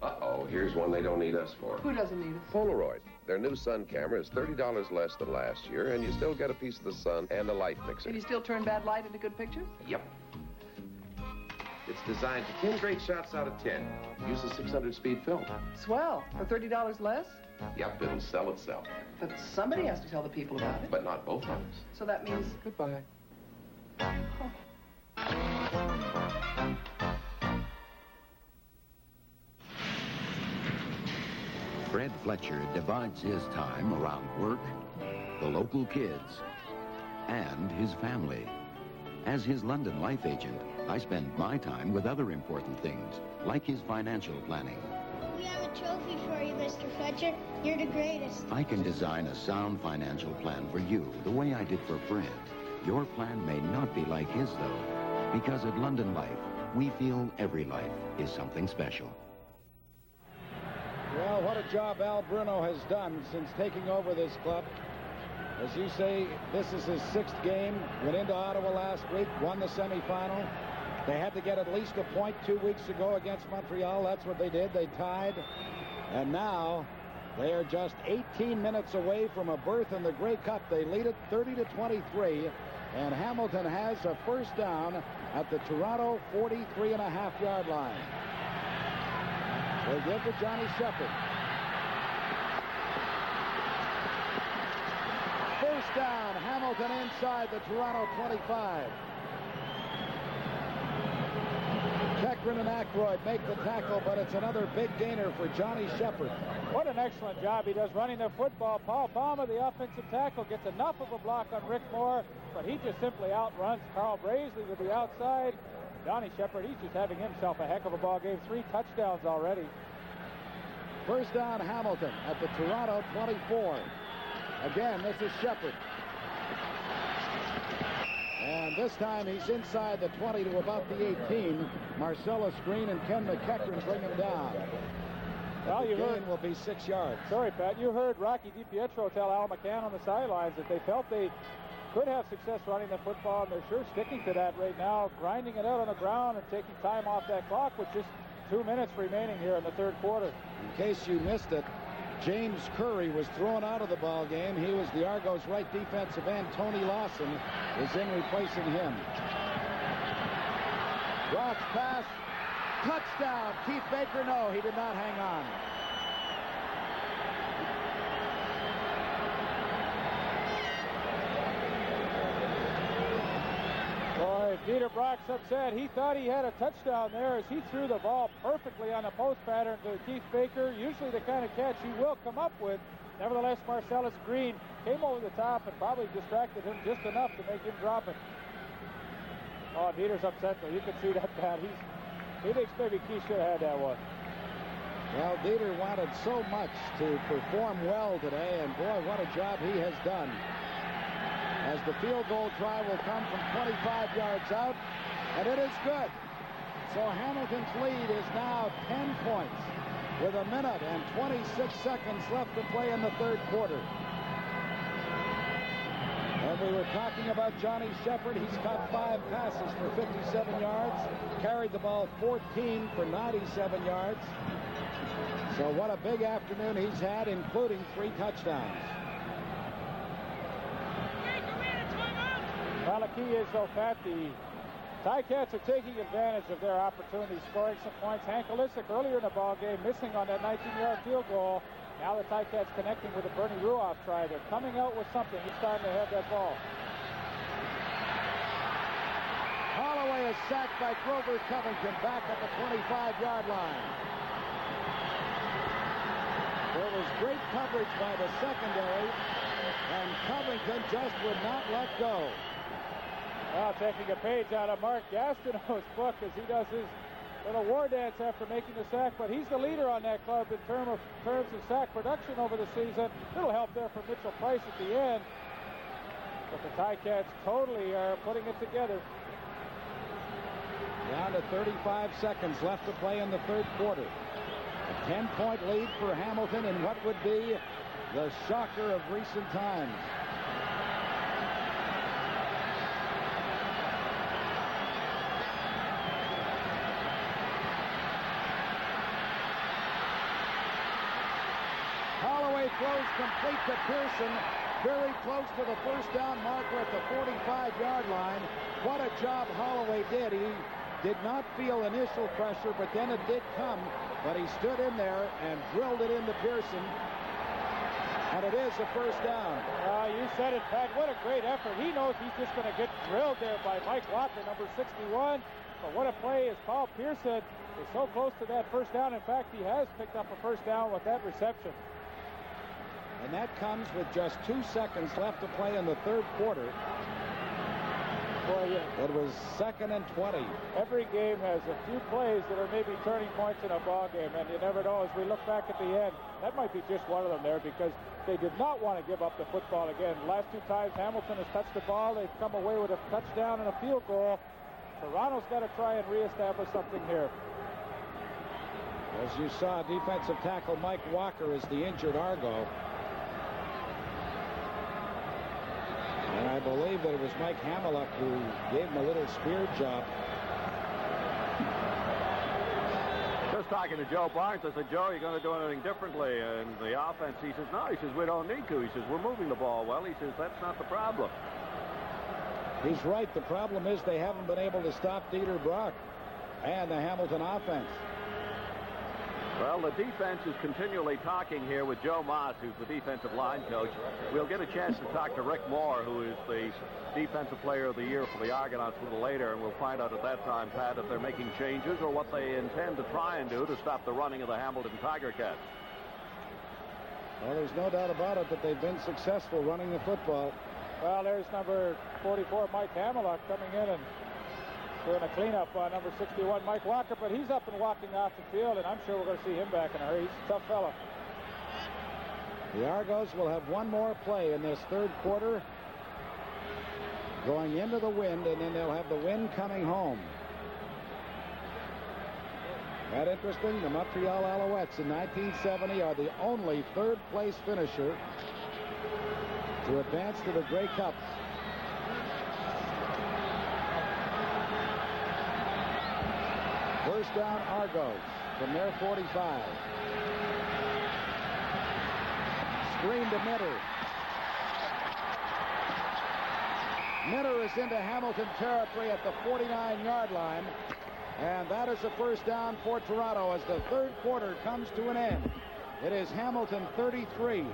Uh-oh, here's one they don't need us for. Who doesn't need us? Polaroid. Their new sun camera is $30 less than last year, and you still get a piece of the sun and a light mixer. And you still turn bad light into good pictures? Yep. It's designed for 10 great shots out of 10. Uses 600-speed film. Swell. For $30 less? Yep, it'll sell itself. But somebody has to tell the people about it. But not both of us. So that means goodbye. Fred Fletcher divides his time around work, the local kids, and his family. As his London life agent, I spend my time with other important things, like his financial planning. We have a trophy for you, Mr. Fletcher. You're the greatest. I can design a sound financial plan for you the way I did for Fred. Your plan may not be like his, though, because at London Life, we feel every life is something special. Well, what a job Al Bruno has done since taking over this club. As you say, this is his 6th game. Went into Ottawa last week, won the semifinal. They had to get at least a point 2 weeks ago against Montreal. That's what they did. They tied. And now they are just 18 minutes away from a berth in the Grey Cup. They lead it 30-23. And Hamilton has a first down at the Toronto 43.5-yard line. They give to Johnny Shepard. First down, Hamilton inside the Toronto 25. Keckren and Aykroyd make the tackle, but it's another big gainer for Johnny Shepard. What an excellent job he does running the football. Paul Bauma, the offensive tackle, gets enough of a block on Rick Moore, but he just simply outruns Carl Brazeley to the outside. Johnny Shepard, he's just having himself a heck of a ball game. 3 touchdowns already. First down, Hamilton at the Toronto 24. Again, this is Shepard. And this time he's inside the 20 to about the 18. Marcellus Green and Ken McEachern bring him down. Well, the gain will be 6 yards. Sorry, Pat. You heard Rocky DiPietro tell Al McCann on the sidelines that they felt they could have success running the football, and they're sure sticking to that right now, grinding it out on the ground and taking time off that clock with just 2 minutes remaining here in the third quarter. In case you missed it, James Curry was thrown out of the ball game. He was the Argos right defensive end. Tony Lawson is in replacing him. Brock's pass, touchdown. Keith Baker, no, he did not hang on. Boy, Peter Brock's upset. He thought he had a touchdown there as he threw the ball perfectly on a post pattern to Keith Baker. Usually the kind of catch he will come up with. Nevertheless, Marcellus Green came over the top and probably distracted him just enough to make him drop it. Oh, Peter's upset, though. You can see that, Pat. He thinks maybe Keith should have had that one. Well, Dieter wanted so much to perform well today, and boy, what a job he has done. As the field goal try will come from 25 yards out, and it is good. So Hamilton's lead is now 10 points with 1 minute and 26 seconds left to play in the third quarter. And we were talking about Johnny Shepard. He's caught 5 passes for 57 yards, carried the ball 14 for 97 yards. So what a big afternoon he's had, including 3 touchdowns. Well, the key is, though, Pat, the TigerCats are taking advantage of their opportunity, scoring some points. Hank Olisic earlier in the ball game missing on that 19-yard field goal. Now the TigerCats connecting with a Bernie Ruoff try. They're coming out with something each time they have that ball. Holloway is sacked by Grover Covington back at the 25-yard line. There was great coverage by the secondary, and Covington just would not let go. Well, taking a page out of Mark Gastineau's book as he does his little war dance after making the sack, but he's the leader on that club in terms of sack production over the season. Little help there from Mitchell Price at the end, but the TigerCats totally are putting it together. Down to 35 seconds left to play in the third quarter. A 10-point lead for Hamilton in what would be the shocker of recent times. Holloway throws complete to Pearson, very close to the first down marker at the 45-yard line. What a job Holloway did. He did not feel initial pressure, but then it did come. But he stood in there and drilled it into Pearson. And it is a first down. You said it, Pat. What a great effort. He knows he's just going to get drilled there by Mike Walker, number 61. But what a play is Paul Pearson is so close to that first down. In fact, he has picked up a first down with that reception. And that comes with just 2 seconds left to play in the third quarter. Boy, yeah. It was 2nd and 20. Every game has a few plays that are maybe turning points in a ball game, and you never know. As we look back at the end, that might be just one of them there, because they did not want to give up the football again. The last 2 times Hamilton has touched the ball, they've come away with a touchdown and a field goal. Toronto's got to try and reestablish something here. As you saw, defensive tackle Mike Walker is the injured Argo. And I believe that it was Mike Hamiluk who gave him a little spear job. Just talking to Joe Barnes, I said, Joe, you're going to do anything differently? And the offense, he says, no. He says, we don't need to. He says, we're moving the ball well. He says, that's not the problem. He's right. The problem is they haven't been able to stop Dieter Brock and the Hamilton offense. Well, the defense is continually talking here with Joe Moss, who's the defensive line coach. We'll get a chance to talk to Rick Moore, who is the defensive player of the year for the Argonauts a little later, and we'll find out at that time, Pat, if they're making changes or what they intend to try and do to stop the running of the Hamilton TigerCats. Well, there's no doubt about it that they've been successful running the football. Well, there's number 44, Mike Hamilton, coming in and doing a cleanup on number 61, Mike Walker, but he's up and walking off the field, and I'm sure we're going to see him back in a hurry. He's a tough fella. The Argos will have one more play in this third quarter, going into the wind, and then they'll have the wind coming home. That interesting, the Montreal Alouettes in 1970 are the only third-place finisher to advance to the Grey Cup. First down, Argos from their 45. Screen to Minter. Minter is into Hamilton territory at the 49-yard line. And that is a first down for Toronto as the third quarter comes to an end. It is Hamilton 33,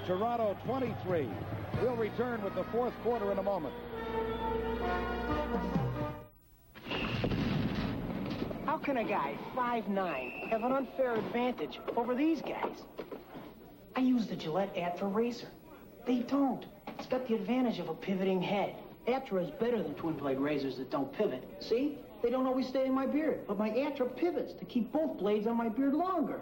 Toronto 23. We'll return with the fourth quarter in a moment. How can a guy 5'9" have an unfair advantage over these guys? I use the Gillette Atra razor. They don't. It's got the advantage of a pivoting head. Atra is better than twin blade razors that don't pivot. See? They don't always stay in my beard, but my Atra pivots to keep both blades on my beard longer.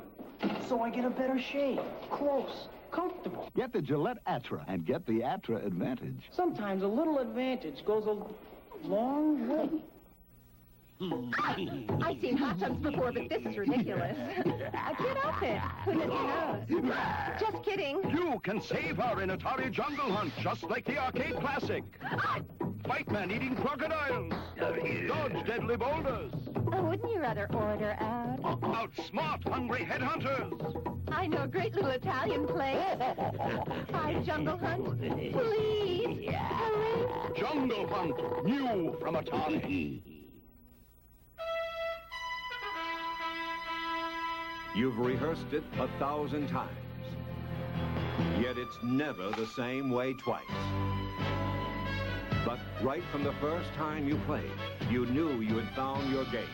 So I get a better shave, close, comfortable. Get the Gillette Atra and get the Atra advantage. Sometimes a little advantage goes a long way. I've seen hot tubs before, but this is ridiculous. Get off it. Put it in your nose. Just kidding. You can save her in Atari Jungle Hunt, just like the arcade classic. Fight man-eating crocodiles. Dodge deadly boulders. Oh, wouldn't you rather order out? Outsmart hungry headhunters. I know a great little Italian place. 5 Jungle Hunt. Please. Hurry. Jungle Hunt, new from Atari. You've rehearsed it 1,000 times, yet it's never the same way twice. But right from the first time you played, you knew you had found your game.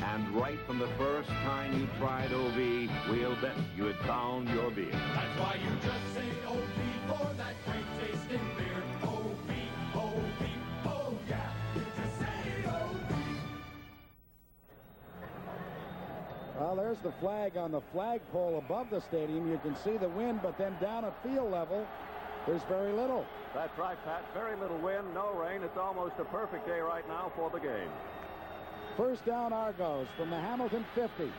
And right from the first time you tried OV, we'll bet you had found your beer. That's why you just say OV for that great tasting beer. OV, OV, oh yeah, you just say OV. Well, there's the flag on the flagpole above the stadium. You can see the wind, but then down at field level, there's very little. That's right, Pat. Very little wind, no rain. It's almost a perfect day right now for the game. First down, Argos from the Hamilton 50.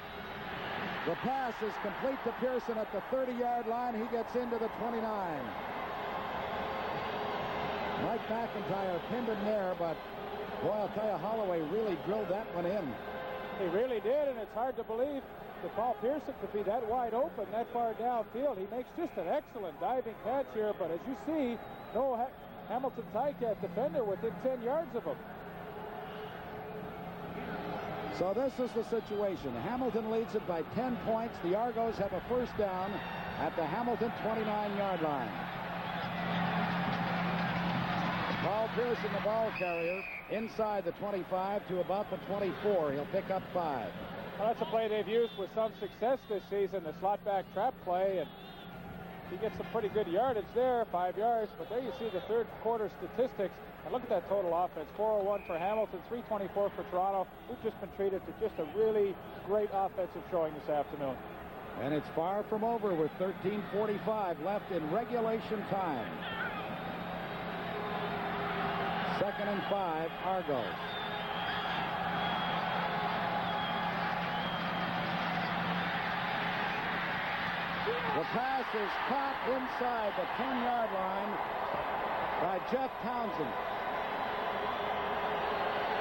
The pass is complete to Pearson at the 30-yard line. He gets into the 29. Mike McIntyre pinned him there, but boy, I'll tell you, Holloway really drilled that one in. He really did, and it's hard to believe that Paul Pearson could be that wide open, that far downfield. He makes just an excellent diving catch here, but as you see, no Hamilton Tigercat defender within 10 yards of him. So this is the situation. Hamilton leads it by 10 points. The Argos have a first down at the Hamilton 29-yard line. Paul Pearson, the ball carrier, inside the 25 to about the 24. He'll pick up 5. Well, that's a play they've used with some success this season, the slot back trap play, and he gets some pretty good yardage there, 5 yards. But there you see the third quarter statistics. And look at that total offense, 401 for Hamilton, 324 for Toronto. We've just been treated to just a really great offensive showing this afternoon. And it's far from over with 13:45 left in regulation time. 2nd and 5, Argos. The pass is caught inside the 10-yard line by Jeff Townsend.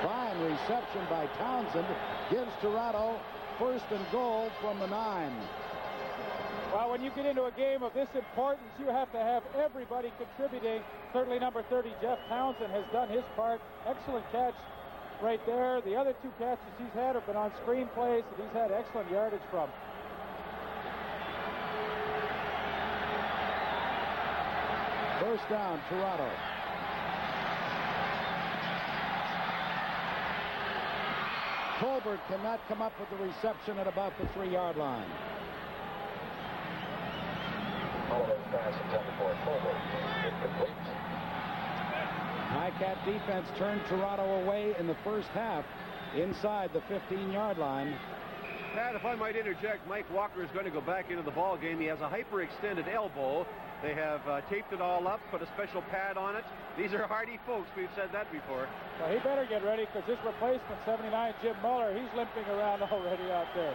Fine reception by Townsend gives Toronto first and goal from the 9. Well, when you get into a game of this importance, you have to have everybody contributing. Certainly number 30, Jeff Townsend, has done his part. Excellent catch right there. The other 2 catches he's had have been on screen plays that he's had excellent yardage from. First down, Toronto. Colbert cannot come up with the reception at about the 3-yard line. Ticat defense turned Toronto away in the first half inside the 15-yard line. Pat, if I might interject, Mike Walker is going to go back into the ball game. He has a hyperextended elbow. They have taped it all up, put a special pad on it. These are hardy folks. We've said that before. Well, he better get ready because his replacement, 79, Jim Muller, he's limping around already out there.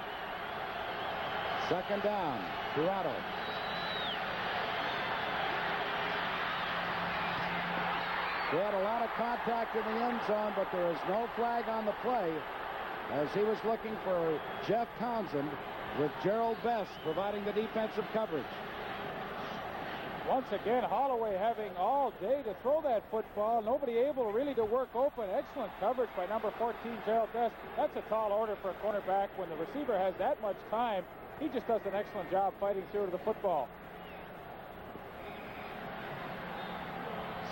Second down, Toronto. They had a lot of contact in the end zone, but there is no flag on the play as he was looking for Jeff Townsend with Gerald Best providing the defensive coverage. Once again, Holloway having all day to throw that football. Nobody able really to work open. Excellent coverage by number 14, Gerald Best. That's a tall order for a cornerback. When the receiver has that much time, he just does an excellent job fighting through to the football.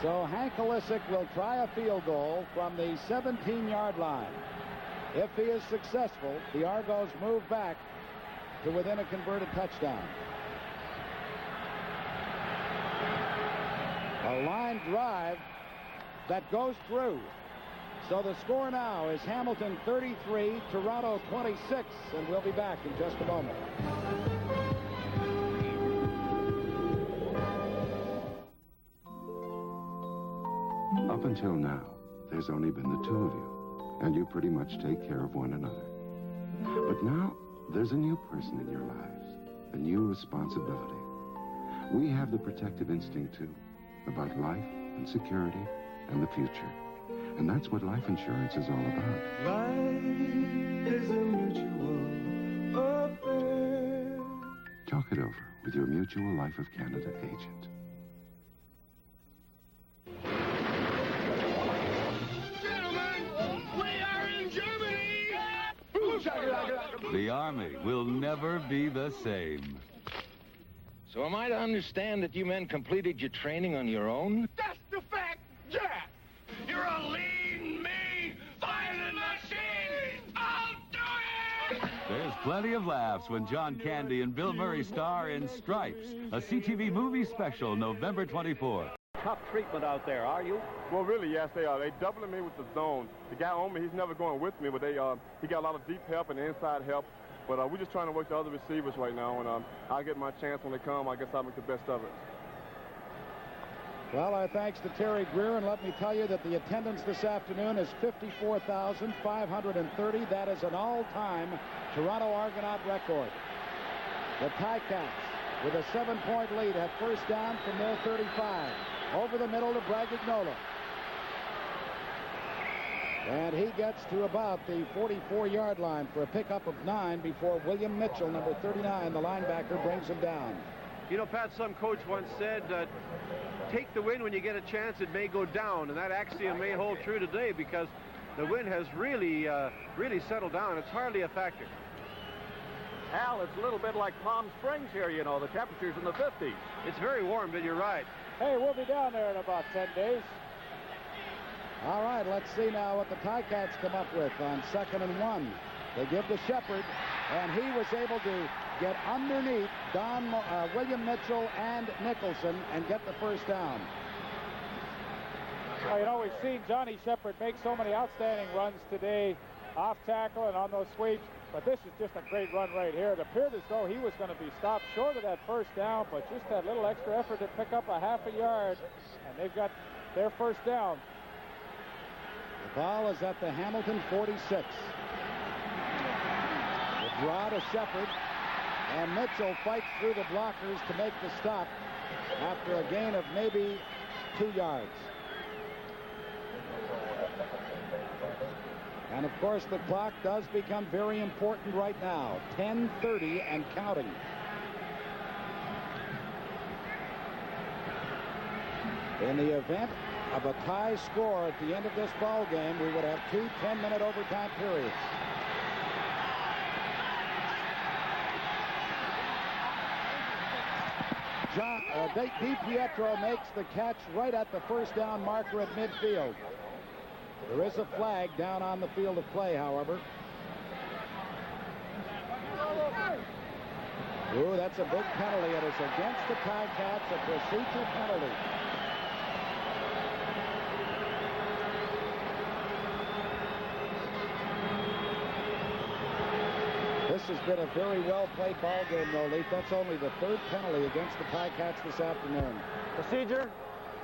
So Hank Olisic will try a field goal from the 17-yard line. If he is successful, the Argos move back to within a converted touchdown. A line drive that goes through. So the score now is Hamilton 33, Toronto 26, and we'll be back in just a moment. Up until now, there's only been the two of you, and you pretty much take care of one another. But now, there's a new person in your lives, a new responsibility. We have the protective instinct, too, about life and security and the future. And that's what life insurance is all about. Life is a mutual affair. Talk it over with your Mutual Life of Canada agent. The Army will never be the same. So am I to understand that you men completed your training on your own? That's the fact, Jack. You're a lean, mean, violent machine. I'll do it! There's plenty of laughs when John Candy and Bill Murray star in Stripes, a CTV movie special, November 24. Tough treatment out there, are you? Well, really, yes, they are. They doubling me with the zone. The guy on me, he's never going with me, but he got a lot of deep help and inside help. But we're just trying to work the other receivers right now, and I'll get my chance when they come. I guess I'll make the best of it. Well, our thanks to Terry Greer, and let me tell you that the attendance this afternoon is 54,530. That is an all-time Toronto Argonaut record. The Ticats, with a 7-point lead, have first down from their 35. Over the middle to Bragignola. And he gets to about the 44-yard line for a pickup of 9 before William Mitchell, number 39, the linebacker, brings him down. You know, Pat, some coach once said, take the win when you get a chance, it may go down. And that axiom may hold true today because the wind has really settled down. It's hardly a factor. Al, it's a little bit like Palm Springs here, you know. The temperature's in the 50s. It's very warm, but you're right. Hey, we'll be down there in about 10 days. All right, let's see now what the Ticats come up with on 2nd and 1. They give to Shepard, and he was able to get underneath William Mitchell and Nicholson and get the first down. Well, you know, we've seen Johnny Shepard make so many outstanding runs today, off tackle and on those sweeps, but this is just a great run right here. It appeared as though he was going to be stopped short of that first down, but just that little extra effort to pick up a half a yard, and they've got their first down. The ball is at the Hamilton 46. The draw to Shepard, and Mitchell fights through the blockers to make the stop after a gain of maybe 2 yards. And, of course, the clock does become very important right now. 10:30 and counting. In the event of a tie score at the end of this ball game, we would have 2 10-minute overtime periods. DiPietro makes the catch right at the first down marker at midfield. There is a flag down on the field of play, however. Ooh, that's a big penalty. It is against the TigerCats, a procedure penalty. This has been a very well-played ball game, though, Leaf. That's only the third penalty against the TigerCats this afternoon. Procedure.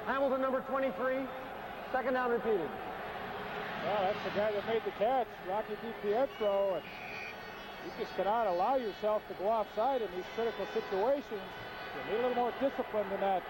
Hamilton, number 23. Second down repeated. Well, that's the guy that made the catch, Rocky DiPietro. You just cannot allow yourself to go offside in these critical situations. You need a little more discipline than that.